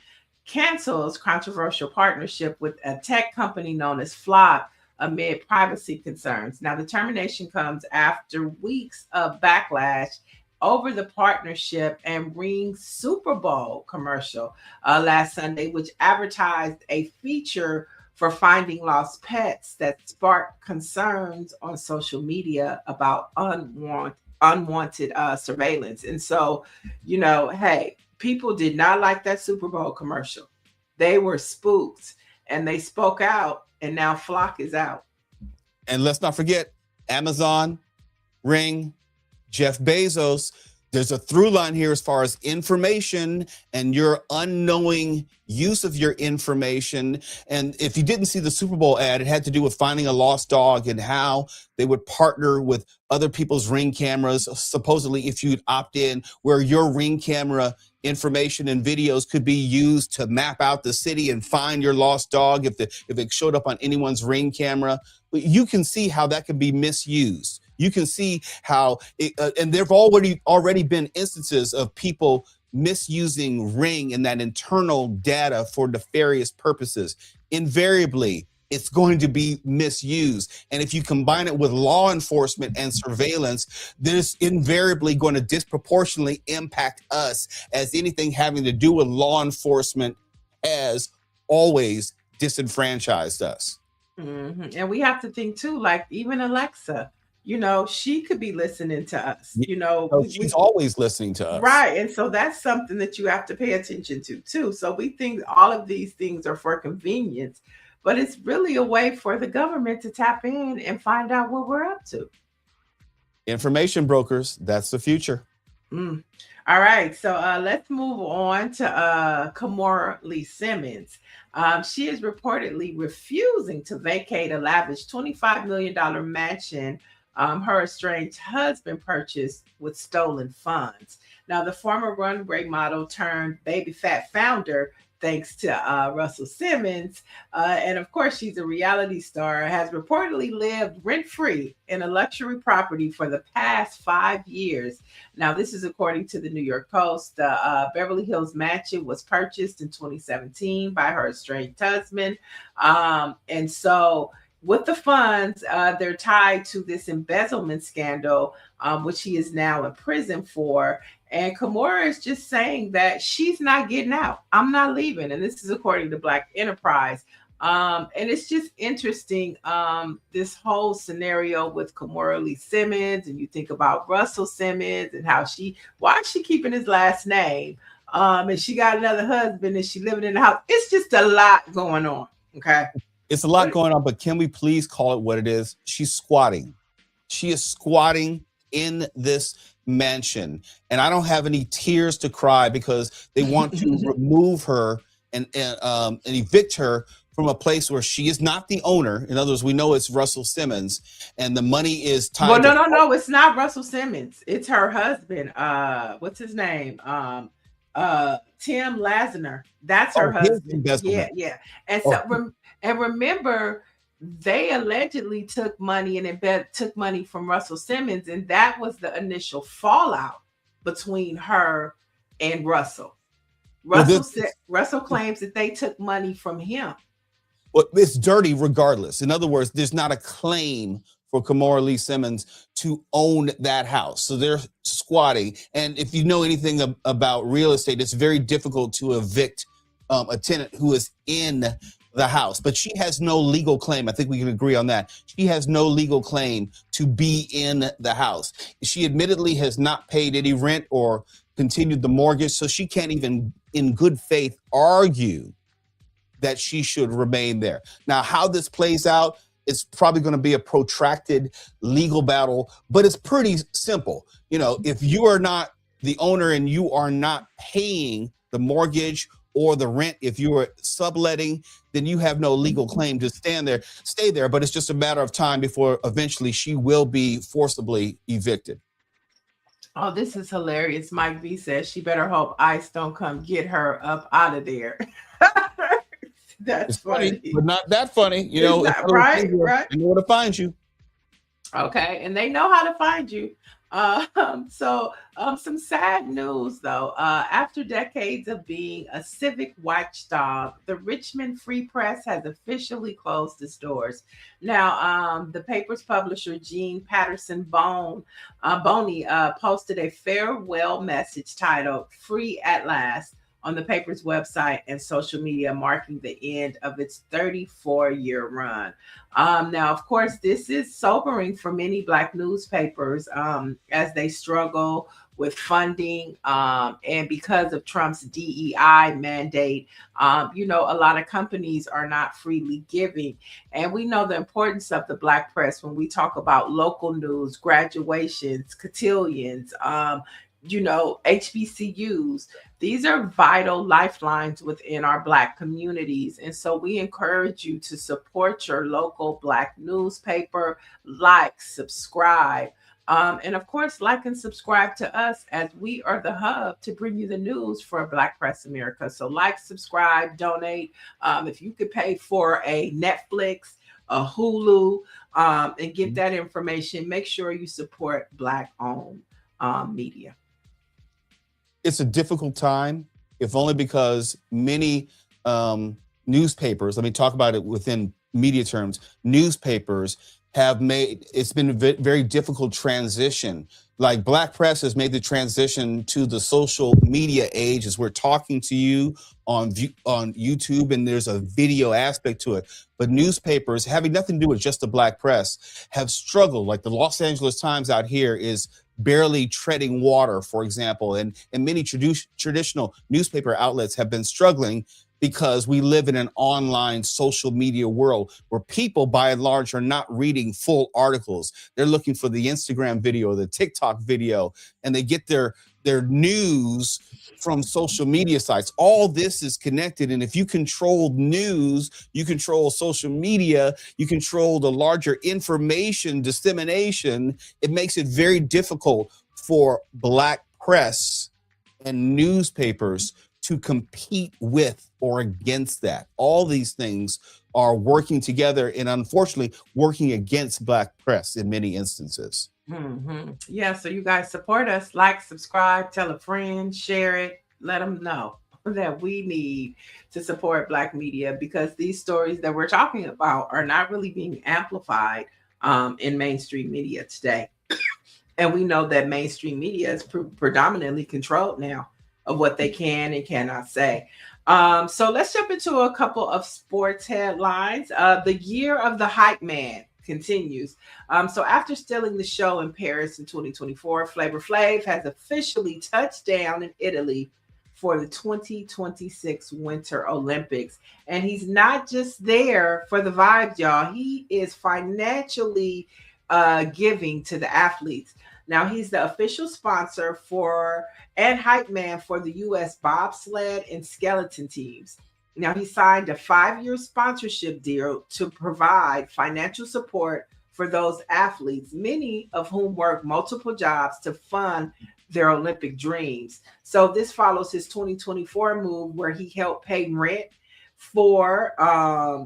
H: cancels controversial partnership with a tech company known as Flock amid privacy concerns. Now, the termination comes after weeks of backlash over the partnership and Ring Super Bowl commercial last Sunday, which advertised a feature for finding lost pets that sparked concerns on social media about unwanted surveillance. And so, hey, people did not like that Super Bowl commercial. They were spooked and they spoke out, and now Flock is out.
I: And let's not forget Amazon, Ring, Jeff Bezos. There's a through line here as far as information and your unknowing use of your information. And if you didn't see the Super Bowl ad, it had to do with finding a lost dog and how they would partner with other people's Ring cameras. Supposedly, if you'd opt in, where your Ring camera information and videos could be used to map out the city and find your lost dog if it showed up on anyone's Ring camera. You can see how that could be misused. You can see how, and there've already been instances of people misusing Ring and that internal data for nefarious purposes. Invariably, it's going to be misused. And if you combine it with law enforcement and surveillance, there's invariably going to disproportionately impact us, as anything having to do with law enforcement has always disenfranchised us.
H: And we have to think too, like even Alexa, she could be listening to us.
I: She's always listening to us.
H: Right. And so that's something that you have to pay attention to too. So we think all of these things are for convenience, but it's really a way for the government to tap in and find out what we're up to.
I: Information brokers, that's the future.
H: All right. So let's move on to Kimora Lee Simmons. She is reportedly refusing to vacate a lavish $25 million mansion her estranged husband purchased with stolen funds. Now, the former runway model turned baby fat founder, thanks to Russell Simmons, and of course, she's a reality star, has reportedly lived rent-free in a luxury property for the past 5 years. Now, this is according to the New York Post. The Beverly Hills mansion was purchased in 2017 by her estranged husband. And so with the funds, they're tied to this embezzlement scandal, which he is now in prison for. And Kimora is just saying that she's not getting out. I'm not leaving. And this is according to Black Enterprise. And it's just interesting, this whole scenario with Kimora Lee Simmons. And you think about Russell Simmons and why is she keeping his last name? And she got another husband and she living in the house. It's just a lot going on. Okay.
I: It's a lot going on, but can we please call it what it is? She's squatting. She is squatting in this mansion. And I don't have any tears to cry because they want to remove her and evict her from a place where she is not the owner. In other words, we know it's Russell Simmons and the money is tied.
H: Well, no, it's not Russell Simmons. It's her husband. What's his name? Tim Lasner. That's her husband. Yeah. And so and remember, they allegedly took money took money from Russell Simmons, and that was the initial fallout between her and Russell. Russell claims that they took money from him.
I: Well, it's dirty regardless. In other words, there's not a claim for Kimora Lee Simmons to own that house. So they're squatting. And if you know anything about real estate, it's very difficult to evict a tenant who is in the house, but she has no legal claim. I think we can agree on that. She has no legal claim to be in the house. She admittedly has not paid any rent or continued the mortgage, so she can't even in good faith argue that she should remain there. Now, how this plays out, it's probably going to be a protracted legal battle, but it's pretty simple. You know, if you are not the owner and you are not paying the mortgage or the rent, if you are subletting, then you have no legal claim to stay there. But it's just a matter of time before eventually she will be forcibly evicted.
H: Oh, this is hilarious. Mike V says she better hope ICE don't come get her up out of there. That's funny,
I: but not that funny. You know,
H: right.
I: They know where to find you.
H: Okay, and they know how to find you. Some sad news though. After decades of being a civic watchdog, the Richmond Free Press has officially closed its doors. Now, the paper's publisher Jean Patterson Boney posted a farewell message titled "Free at Last" on the paper's website and social media, marking the end of its 34-year run. Now, of course, this is sobering for many Black newspapers as they struggle with funding and because of Trump's DEI mandate. You know, a lot of companies are not freely giving. And we know the importance of the Black press when we talk about local news, graduations, cotillions, you know, HBCUs. These are vital lifelines within our Black communities. And so we encourage you to support your local Black newspaper, like, subscribe, and of course, like and subscribe to us as we are the hub to bring you the news for Black Press America. So like, subscribe, donate. If you could pay for a Netflix, a Hulu, and get that information, make sure you support Black-owned media.
I: It's a difficult time, if only because many newspapers, let me talk about it within media terms, newspapers have made, it's been a very difficult transition. Like Black Press has made the transition to the social media age as we're talking to you on YouTube, and there's a video aspect to it. But newspapers, having nothing to do with just the Black press, have struggled. Like the Los Angeles Times out here is barely treading water, for example, and many traditional newspaper outlets have been struggling because we live in an online social media world where people by and large are not reading full articles. They're looking for the Instagram video or the TikTok video, and they get their news from social media sites. All this is connected. And if you control news, you control social media, you control the larger information dissemination, it makes it very difficult for Black press and newspapers to compete with or against that. All these things are working together and unfortunately working against Black press in many instances.
H: Yeah, so you guys support us, like, subscribe, tell a friend, share it, let them know that we need to support Black media because these stories that we're talking about are not really being amplified in mainstream media today. And we know that mainstream media is predominantly controlled now of what they can and cannot say. So let's jump into a couple of sports headlines. The year of the hype man continues. So after stealing the show in Paris in 2024, Flavor Flav has officially touched down in Italy for the 2026 Winter Olympics. And he's not just there for the vibes, y'all. He is financially giving to the athletes. Now, he's the official sponsor for and hype man for the U.S. bobsled and skeleton teams. Now, he signed a 5-year sponsorship deal to provide financial support for those athletes, many of whom work multiple jobs to fund their Olympic dreams. So this follows his 2024 move where he helped pay rent for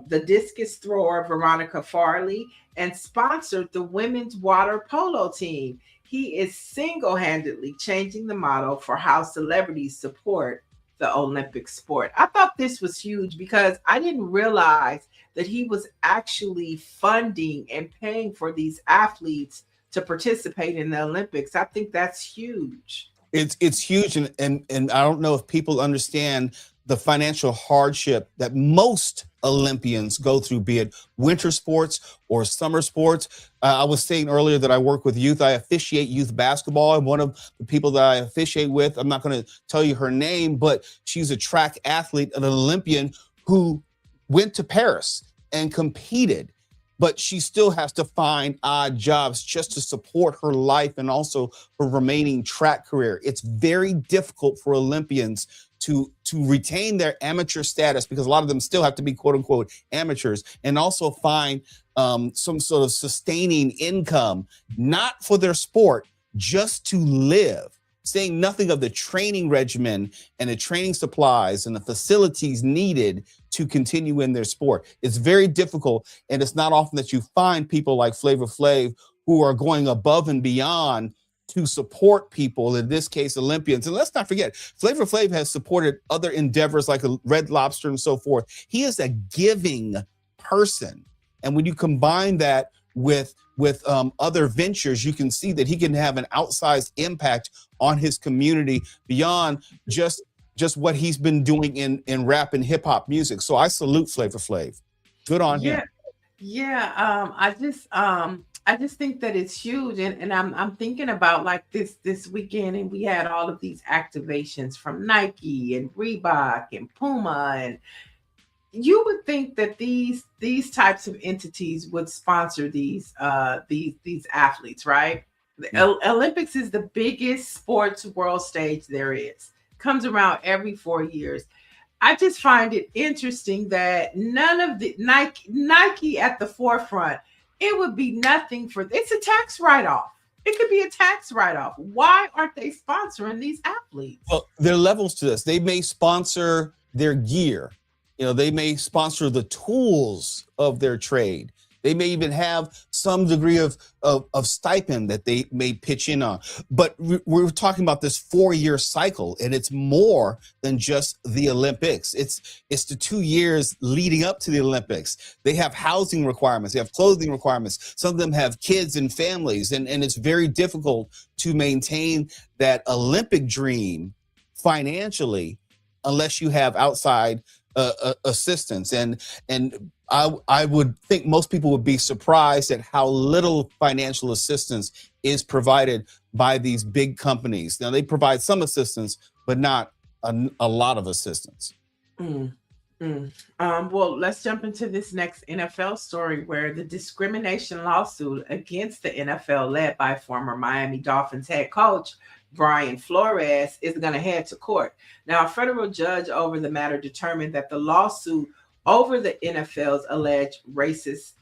H: the discus thrower Veronica Farley and sponsored the women's water polo team. He is single-handedly changing the model for how celebrities support the Olympic sport. I thought this was huge because I didn't realize that he was actually funding and paying for these athletes to participate in the Olympics. I think that's huge.
I: It's huge, and I don't know if people understand the financial hardship that most Olympians go through, be it winter sports or summer sports. I was saying earlier that I work with youth. I officiate youth basketball. And one of the people that I officiate with, I'm not going to tell you her name, but she's a track athlete, an Olympian who went to Paris and competed, but she still has to find odd jobs just to support her life and also her remaining track career. It's very difficult for Olympians to retain their amateur status, because a lot of them still have to be quote unquote amateurs, and also find some sort of sustaining income, not for their sport, just to live. Saying nothing of the training regimen and the training supplies and the facilities needed to continue in their sport. It's very difficult, and it's not often that you find people like Flavor Flav who are going above and beyond to support people, in this case, Olympians. And let's not forget, Flavor Flav has supported other endeavors like a Red Lobster and so forth. He is a giving person. And when you combine that with other ventures, you can see that he can have an outsized impact on his community beyond just what he's been doing in rap and hip hop music. So I salute Flavor Flav. Good on him.
H: Yeah. I just think that it's huge. And I'm thinking about like this weekend, and we had all of these activations from Nike and Reebok and Puma, and you would think that these types of entities would sponsor these athletes, right? The Olympics is the biggest sports world stage there is. Comes around every 4 years. I just find it interesting that none of the Nike at the forefront. It would be nothing for it's a tax write-off. It could be a tax write-off. Why aren't they sponsoring these athletes?
I: Well, there are levels to this. They may sponsor their gear. They may sponsor the tools of their trade. They may even have some degree of stipend that they may pitch in on. But we're talking about this 4-year cycle, and it's more than just the Olympics. It's the 2 years leading up to the Olympics. They have housing requirements. They have clothing requirements. Some of them have kids and families, and it's very difficult to maintain that Olympic dream financially unless you have outside assistance. And I would think most people would be surprised at how little financial assistance is provided by these big companies. Now, they provide some assistance, but not a lot of assistance.
H: Well, let's jump into this next NFL story, where the discrimination lawsuit against the NFL, led by former Miami Dolphins head coach Brian Flores, is going to head to court. Now, a federal judge over the matter determined that the lawsuit over the NFL's alleged racist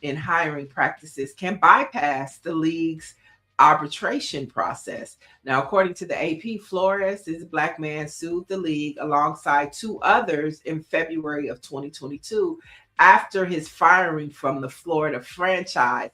H: in hiring practices can bypass the league's arbitration process. Now, according to the AP, Flores, is a black man, sued the league alongside 2 others in February of 2022 after his firing from the Florida franchise,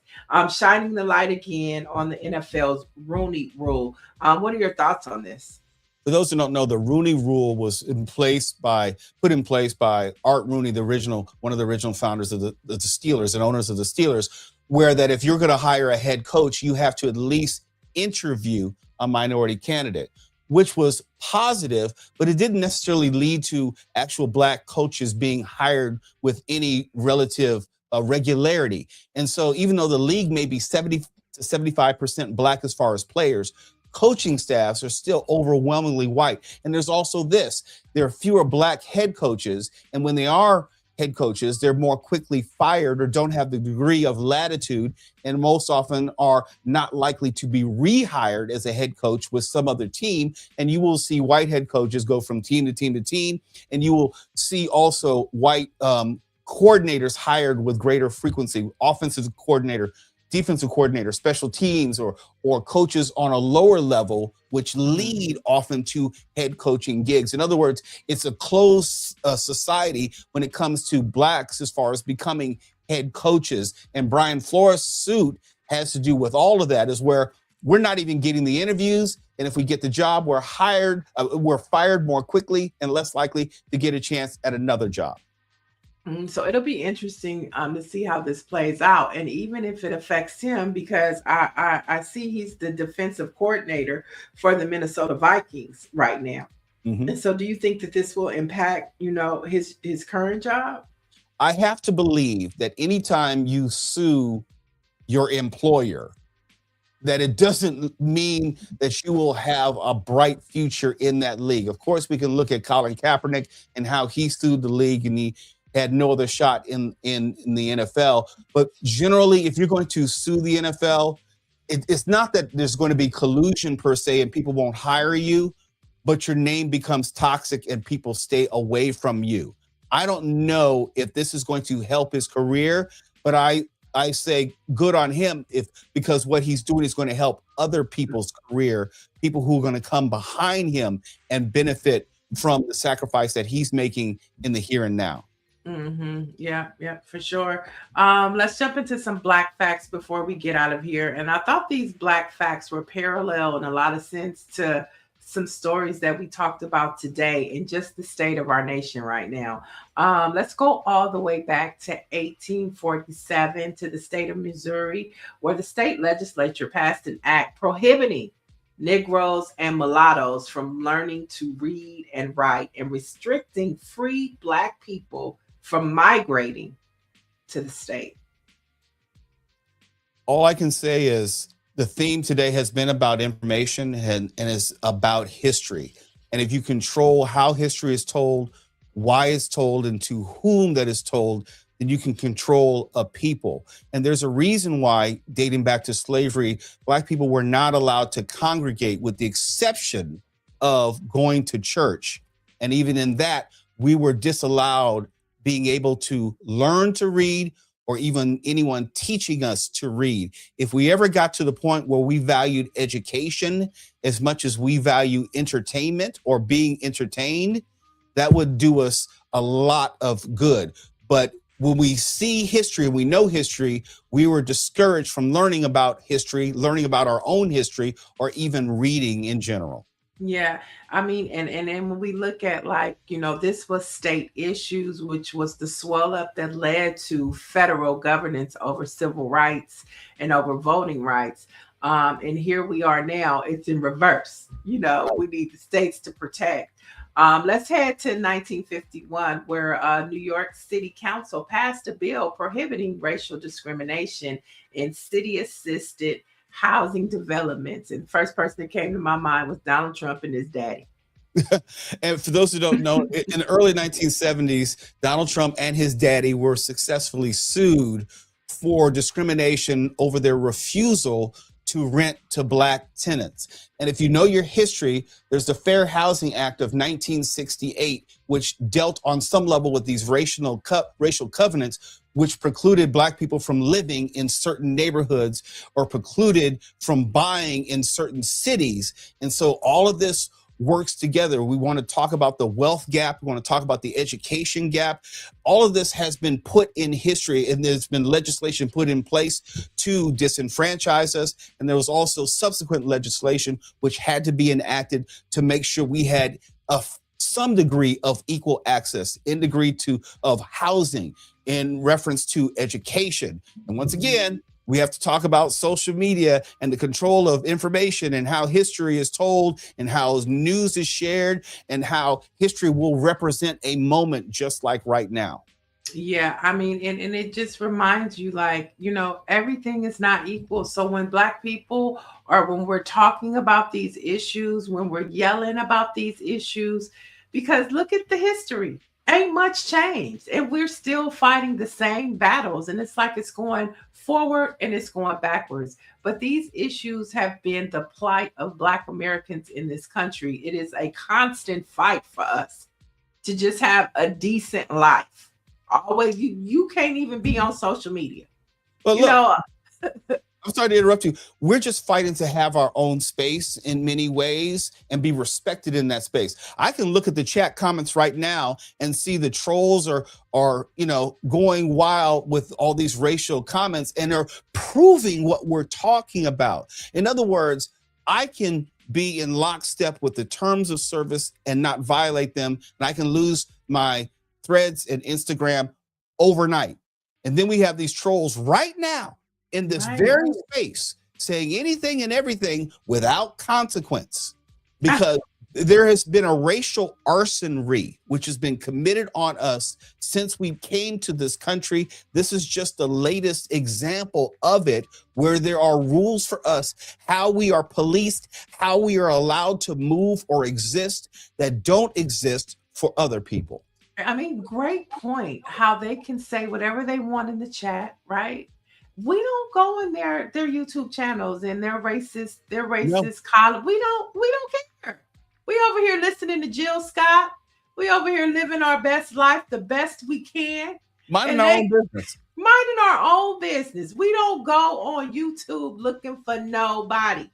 H: shining the light again on the NFL's Rooney Rule. What are your thoughts on this?
I: For those who don't know, the Rooney Rule was put in place by Art Rooney, one of the original founders of the Steelers and owners of the Steelers, where that if you're going to hire a head coach, you have to at least interview a minority candidate, which was positive, but it didn't necessarily lead to actual black coaches being hired with any relative regularity. And so even though the league may be 70 to 75% black as far as players, coaching staffs are still overwhelmingly white. And there's also this, there are fewer black head coaches. And when they are head coaches, they're more quickly fired or don't have the degree of latitude, and most often are not likely to be rehired as a head coach with some other team. And you will see white head coaches go from team to team to team. And you will see also white coordinators hired with greater frequency, offensive coordinator, defensive coordinator, special teams, or coaches on a lower level, which lead often to head coaching gigs. In other words, it's a closed society when it comes to blacks as far as becoming head coaches. And Brian Flores' suit has to do with all of that, is where we're not even getting the interviews. And if we get the job, we're fired more quickly and less likely to get a chance at another job.
H: So it'll be interesting to see how this plays out, and even if it affects him, because I see he's the defensive coordinator for the Minnesota Vikings right now. And so do you think that this will impact, his current job?
I: I have to believe that anytime you sue your employer, that it doesn't mean that you will have a bright future in that league. Of course, we can look at Colin Kaepernick and how he sued the league and he had no other shot in the NFL. But generally, if you're going to sue the NFL, it's not that there's going to be collusion per se and people won't hire you, but your name becomes toxic and people stay away from you. I don't know if this is going to help his career, but I say good on him because what he's doing is going to help other people's career, people who are going to come behind him and benefit from the sacrifice that he's making in the here and now.
H: Yeah, for sure. Let's jump into some Black facts before we get out of here. And I thought these Black facts were parallel in a lot of sense to some stories that we talked about today in just the state of our nation right now. Let's go all the way back to 1847 to the state of Missouri, where the state legislature passed an act prohibiting Negroes and mulattoes from learning to read and write and restricting free Black people from migrating to the state.
I: All I can say is the theme today has been about information and is about history. And if you control how history is told, why it's told, and to whom that is told, then you can control a people. And there's a reason why, dating back to slavery, Black people were not allowed to congregate with the exception of going to church. And even in that, we were disallowed being able to learn to read or even anyone teaching us to read. If we ever got to the point where we valued education as much as we value entertainment or being entertained, that would do us a lot of good. But when we see history and we know history, we were discouraged from learning about history, learning about our own history, or even reading in general.
H: Yeah, I mean, and then when we look at this was state issues, which was the swell up that led to federal governance over civil rights and over voting rights. And here we are now, it's in reverse. We need the states to protect. Let's head to 1951, where New York City Council passed a bill prohibiting racial discrimination in city-assisted housing developments. And the first person that came to my mind was Donald Trump and his daddy.
I: And for those who don't know, in the early 1970s, Donald Trump and his daddy were successfully sued for discrimination over their refusal to rent to Black tenants. And if you know your history, there's the Fair Housing Act of 1968, which dealt on some level with these racial covenants, which precluded Black people from living in certain neighborhoods or precluded from buying in certain cities. And so all of this works together. We want to talk about the wealth gap. We want to talk about the education gap. All of this has been put in history, and there's been legislation put in place to disenfranchise us. And there was also subsequent legislation which had to be enacted to make sure we had some degree of equal access, in degree of housing, in reference to education. And once again, we have to talk about social media and the control of information and how history is told and how news is shared and how history will represent a moment just like right now.
H: Yeah, I mean, and it just reminds you, everything is not equal. So when Black people, or when we're talking about these issues, when we're yelling about these issues, because look at the history. Ain't much changed, and we're still fighting the same battles, and it's like it's going forward and it's going backwards. But these issues have been the plight of Black Americans in this country. It is a constant fight for us to just have a decent life. Always, you can't even be on social media.
I: But look, I'm sorry to interrupt you. We're just fighting to have our own space in many ways and be respected in that space. I can look at the chat comments right now and see the trolls are going wild with all these racial comments, and are proving what we're talking about. In other words, I can be in lockstep with the terms of service and not violate them, and I can lose my threads and Instagram overnight. And then we have these trolls right now in this very space saying anything and everything without consequence, because There has been a racial arsenry which has been committed on us since we came to this country. This is just the latest example of it, where there are rules for us, how we are policed, how we are allowed to move or exist that don't exist for other people.
H: I mean, great point. How they can say whatever they want in the chat, right? We don't go in their YouTube channels and their racist column. We don't care. We over here listening to Jill Scott. We over here living our best life the best we can.
I: Minding our own business.
H: Minding our own business. We don't go on YouTube looking for nobody.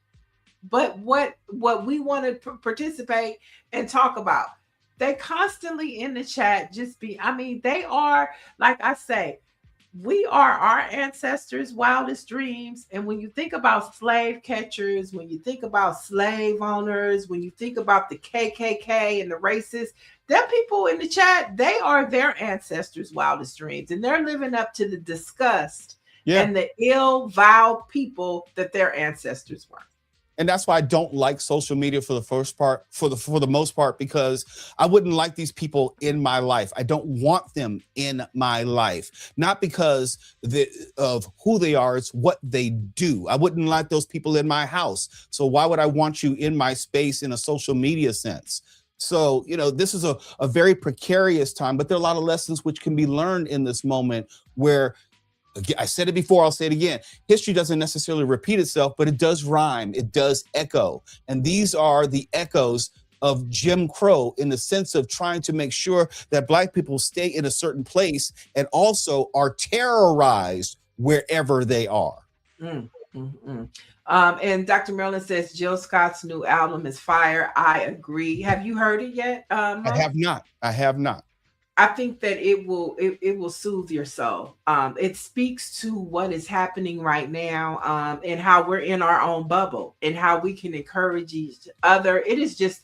H: But what we want to participate and talk about. They constantly in the chat they are, like I say, we are our ancestors' wildest dreams. And when you think about slave catchers, when you think about slave owners, when you think about the KKK and the racists, them people in the chat, they are their ancestors' wildest dreams. And they're living up to the disgust and the ill, vile people that their ancestors were.
I: And that's why I don't like social media for the most part, because I wouldn't like these people in my life. I don't want them in my life, not because of who they are, it's what they do. I wouldn't like those people in my house. So why would I want you in my space in a social media sense? So, this is a very precarious time, but there are a lot of lessons which can be learned in this moment where, I said it before, I'll say it again. History doesn't necessarily repeat itself, but it does rhyme. It does echo. And these are the echoes of Jim Crow in the sense of trying to make sure that Black people stay in a certain place and also are terrorized wherever they are.
H: And Dr. Marilyn says Jill Scott's new album is fire. I agree. Have you heard it yet?
I: I have not.
H: I think that it will soothe your soul. It speaks to what is happening right now, and how we're in our own bubble and how we can encourage each other. It is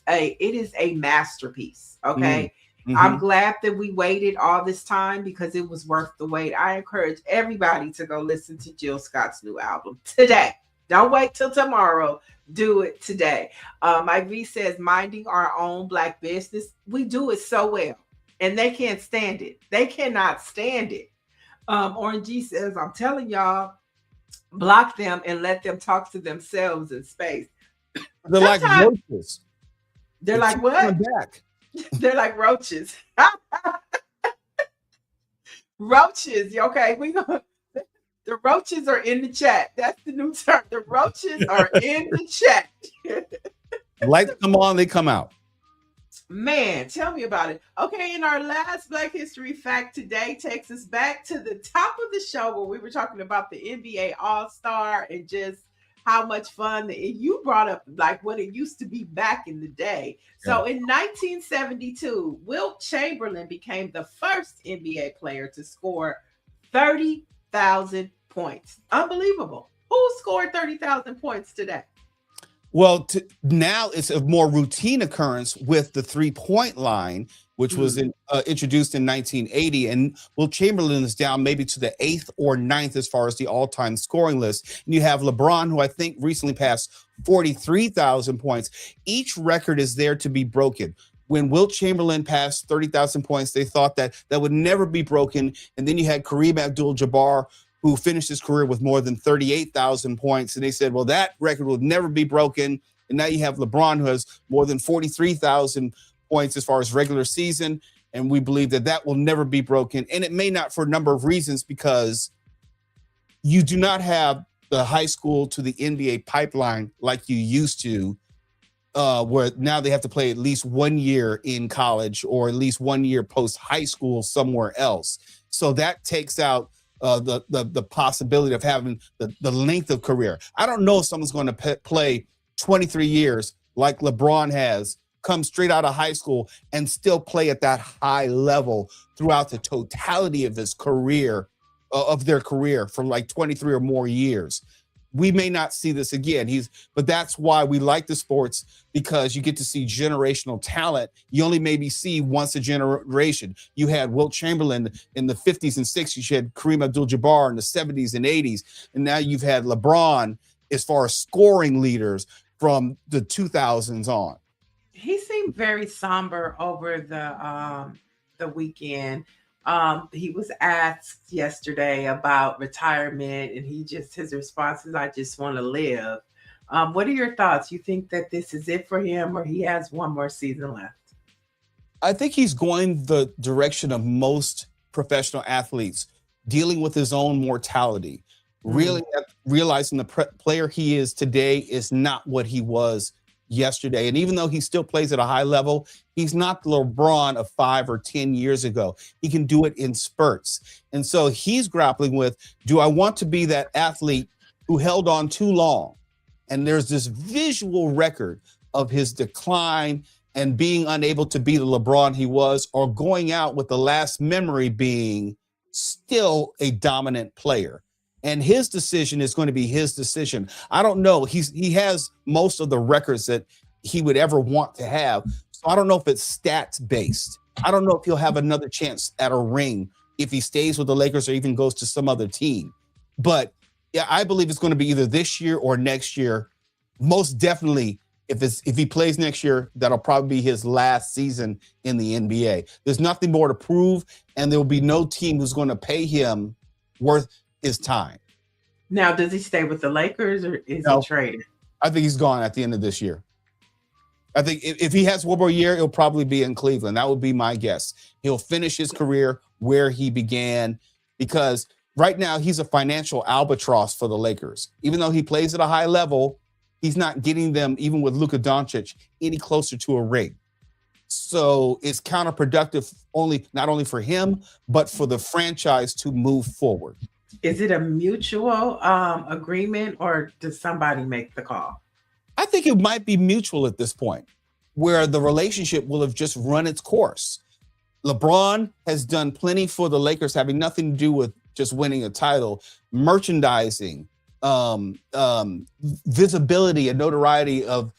H: a masterpiece. Okay. Mm-hmm. I'm glad that we waited all this time because it was worth the wait. I encourage everybody to go listen to Jill Scott's new album today. Don't wait till tomorrow. Do it today. Mike V says, minding our own Black business. We do it so well. And they can't stand it. They cannot stand it. Orange G says, I'm telling y'all, block them and let them talk to themselves in space.
I: They're like roaches.
H: They're like what? They're like roaches. Roaches. Okay, the roaches are in the chat. That's the new term. The roaches are in the chat.
I: Lights come on, they come out.
H: Man, tell me about it. Okay, and our last Black History fact today takes us back to the top of the show where we were talking about the NBA All-Star and just how much fun you brought up, like what it used to be back in the day. So in 1972, Wilt Chamberlain became the first NBA player to score 30,000 points. Unbelievable. Who scored 30,000 points today?
I: Well, now it's a more routine occurrence with the three-point line, which was introduced in 1980. And Wilt Chamberlain is down maybe to the 8th or 9th as far as the all-time scoring list. And you have LeBron, who I think recently passed 43,000 points. Each record is there to be broken. When Wilt Chamberlain passed 30,000 points, they thought that would never be broken. And then you had Kareem Abdul-Jabbar, who finished his career with more than 38,000 points. And they said, well, that record will never be broken. And now you have LeBron, who has more than 43,000 points as far as regular season. And we believe that will never be broken. And it may not for a number of reasons, because you do not have the high school to the NBA pipeline like you used to, where now they have to play at least 1 year in college or at least 1 year post high school somewhere else. So that takes out the possibility of having the length of career. I don't know if someone's going to play 23 years like LeBron has, come straight out of high school and still play at that high level throughout the totality of his career, of their career for like 23 or more years. We may not see this again. But that's why we like the sports, because you get to see generational talent. You only maybe see once a generation. You had Wilt Chamberlain in the 50s and 60s. You had Kareem Abdul-Jabbar in the 70s and 80s. And now you've had LeBron as far as scoring leaders from the 2000s on.
H: He seemed very somber over the weekend. He was asked yesterday about retirement, and his response is, "I just want to live." What are your thoughts? You think that this is it for him, or he has one more season left?
I: I think he's going the direction of most professional athletes, dealing with his own mortality, really realizing the player he is today is not what he was yesterday. And even though he still plays at a high level, he's not the LeBron of 5 or 10 years ago. He can do it in spurts. And so he's grappling with, do I want to be that athlete who held on too long? And there's this visual record of his decline and being unable to be the LeBron he was, or going out with the last memory being still a dominant player. And his decision is going to be his decision. I don't know. He has most of the records that he would ever want to have. So I don't know if it's stats based. I don't know if he'll have another chance at a ring if he stays with the Lakers or even goes to some other team. But yeah, I believe it's going to be either this year or next year. Most definitely, if he plays next year, that'll probably be his last season in the NBA. There's nothing more to prove, and there will be no team who's going to pay him worth his time.
H: Now, does he stay with the Lakers, or is he traded?
I: I think he's gone at the end of this year. I think if he has one more year, it'll probably be in Cleveland. That would be my guess. He'll finish his career where he began, because right now he's a financial albatross for the Lakers. Even though he plays at a high level, he's not getting them, even with Luka Doncic, any closer to a ring. So it's counterproductive not only for him, but for the franchise to move forward.
H: Is it a mutual agreement, or does somebody make the call?
I: I think it might be mutual at this point, where the relationship will have just run its course. LeBron has done plenty for the Lakers, having nothing to do with just winning a title, merchandising, visibility and notoriety of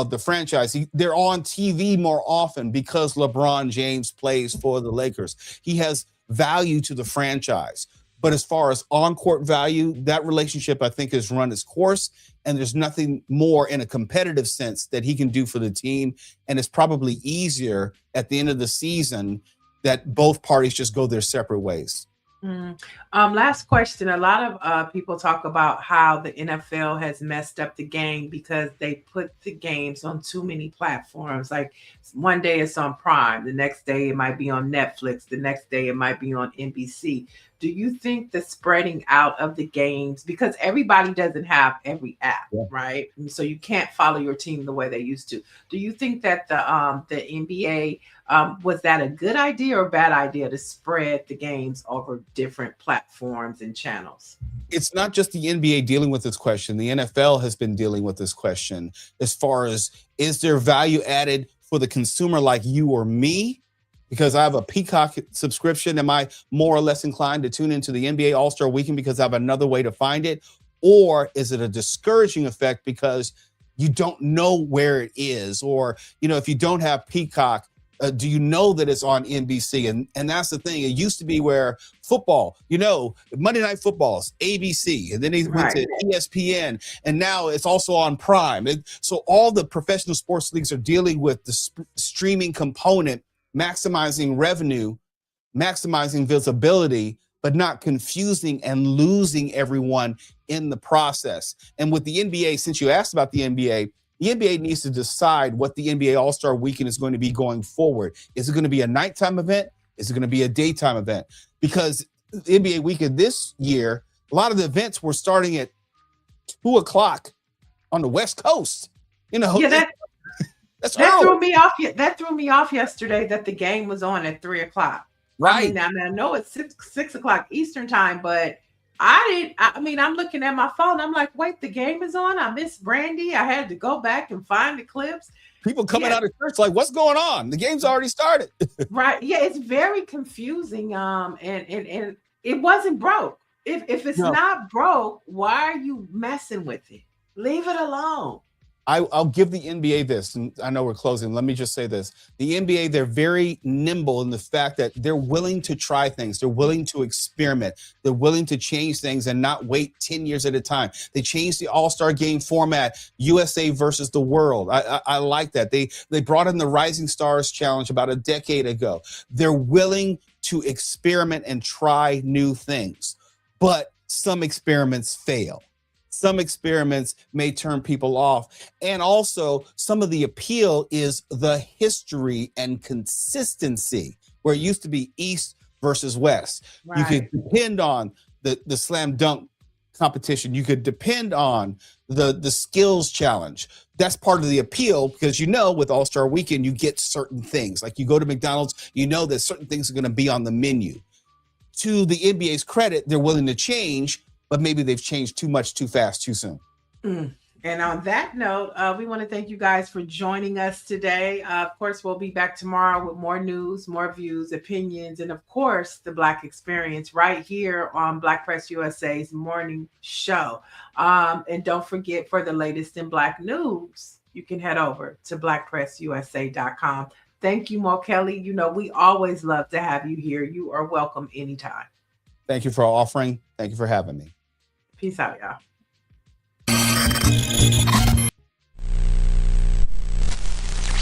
I: the franchise. They're on TV more often because LeBron James plays for the Lakers. He has value to the franchise. But as far as on-court value, that relationship, I think, has run its course, and there's nothing more in a competitive sense that he can do for the team. And it's probably easier at the end of the season that both parties just go their separate ways.
H: Last question. A lot of people talk about how the NFL has messed up the game because they put the games on too many platforms. Like one day it's on Prime, the next day it might be on Netflix, the next day it might be on NBC. Do you think the spreading out of the games, because everybody doesn't have every app, right? And so you can't follow your team the way they used to. Do you think that the NBA, was that a good idea or bad idea to spread the games over different platforms and channels?
I: It's not just the NBA dealing with this question. The NFL has been dealing with this question as far as, is there value added for the consumer like you or me? Because I have a Peacock subscription, am I more or less inclined to tune into the NBA All-Star Weekend because I have another way to find it? Or is it a discouraging effect because you don't know where it is? Or, if you don't have Peacock, do you know that it's on NBC? And that's the thing. It used to be where football, Monday Night Football's ABC, and then he went to ESPN, and now it's also on Prime. So all the professional sports leagues are dealing with the streaming component, maximizing revenue, maximizing visibility, but not confusing and losing everyone in the process. And with the NBA, since you asked about the NBA needs to decide what the NBA All-Star Weekend is going to be going forward. Is it going to be a nighttime event? Is it going to be a daytime event? Because the NBA Weekend this year, a lot of the events were starting at 2:00 on the West Coast.
H: That threw me off. That threw me off yesterday that the game was on at 3:00.
I: Right.
H: I know it's 6 o'clock Eastern time, but I'm looking at my phone. I'm like, wait, the game is on. I missed Brandy. I had to go back and find the clips.
I: People coming out of church like, what's going on? The game's already started.
H: Right. Yeah, it's very confusing. And it wasn't broke. If it's not broke, why are you messing with it? Leave it alone.
I: I'll give the NBA this, and I know we're closing. Let me just say this. The NBA, they're very nimble in the fact that they're willing to try things. They're willing to experiment. They're willing to change things and not wait 10 years at a time. They changed the All-Star game format, USA versus the world. I like that. They brought in the Rising Stars Challenge about a decade ago. They're willing to experiment and try new things. But some experiments fail. Some experiments may turn people off. And also, some of the appeal is the history and consistency, where it used to be East versus West. Right. You could depend on the slam dunk competition. You could depend on the skills challenge. That's part of the appeal, because with All-Star Weekend, you get certain things. Like you go to McDonald's, that certain things are going to be on the menu. To the NBA's credit, they're willing to change, but maybe they've changed too much, too fast, too soon.
H: And on that note, we want to thank you guys for joining us today. Of course, we'll be back tomorrow with more news, more views, opinions, and of course, the Black Experience right here on Black Press USA's morning show. And don't forget, for the latest in Black news, you can head over to blackpressusa.com. Thank you, Mo Kelly. We always love to have you here. You are welcome anytime.
I: Thank you for offering. Thank you for having me.
H: Peace out, y'all.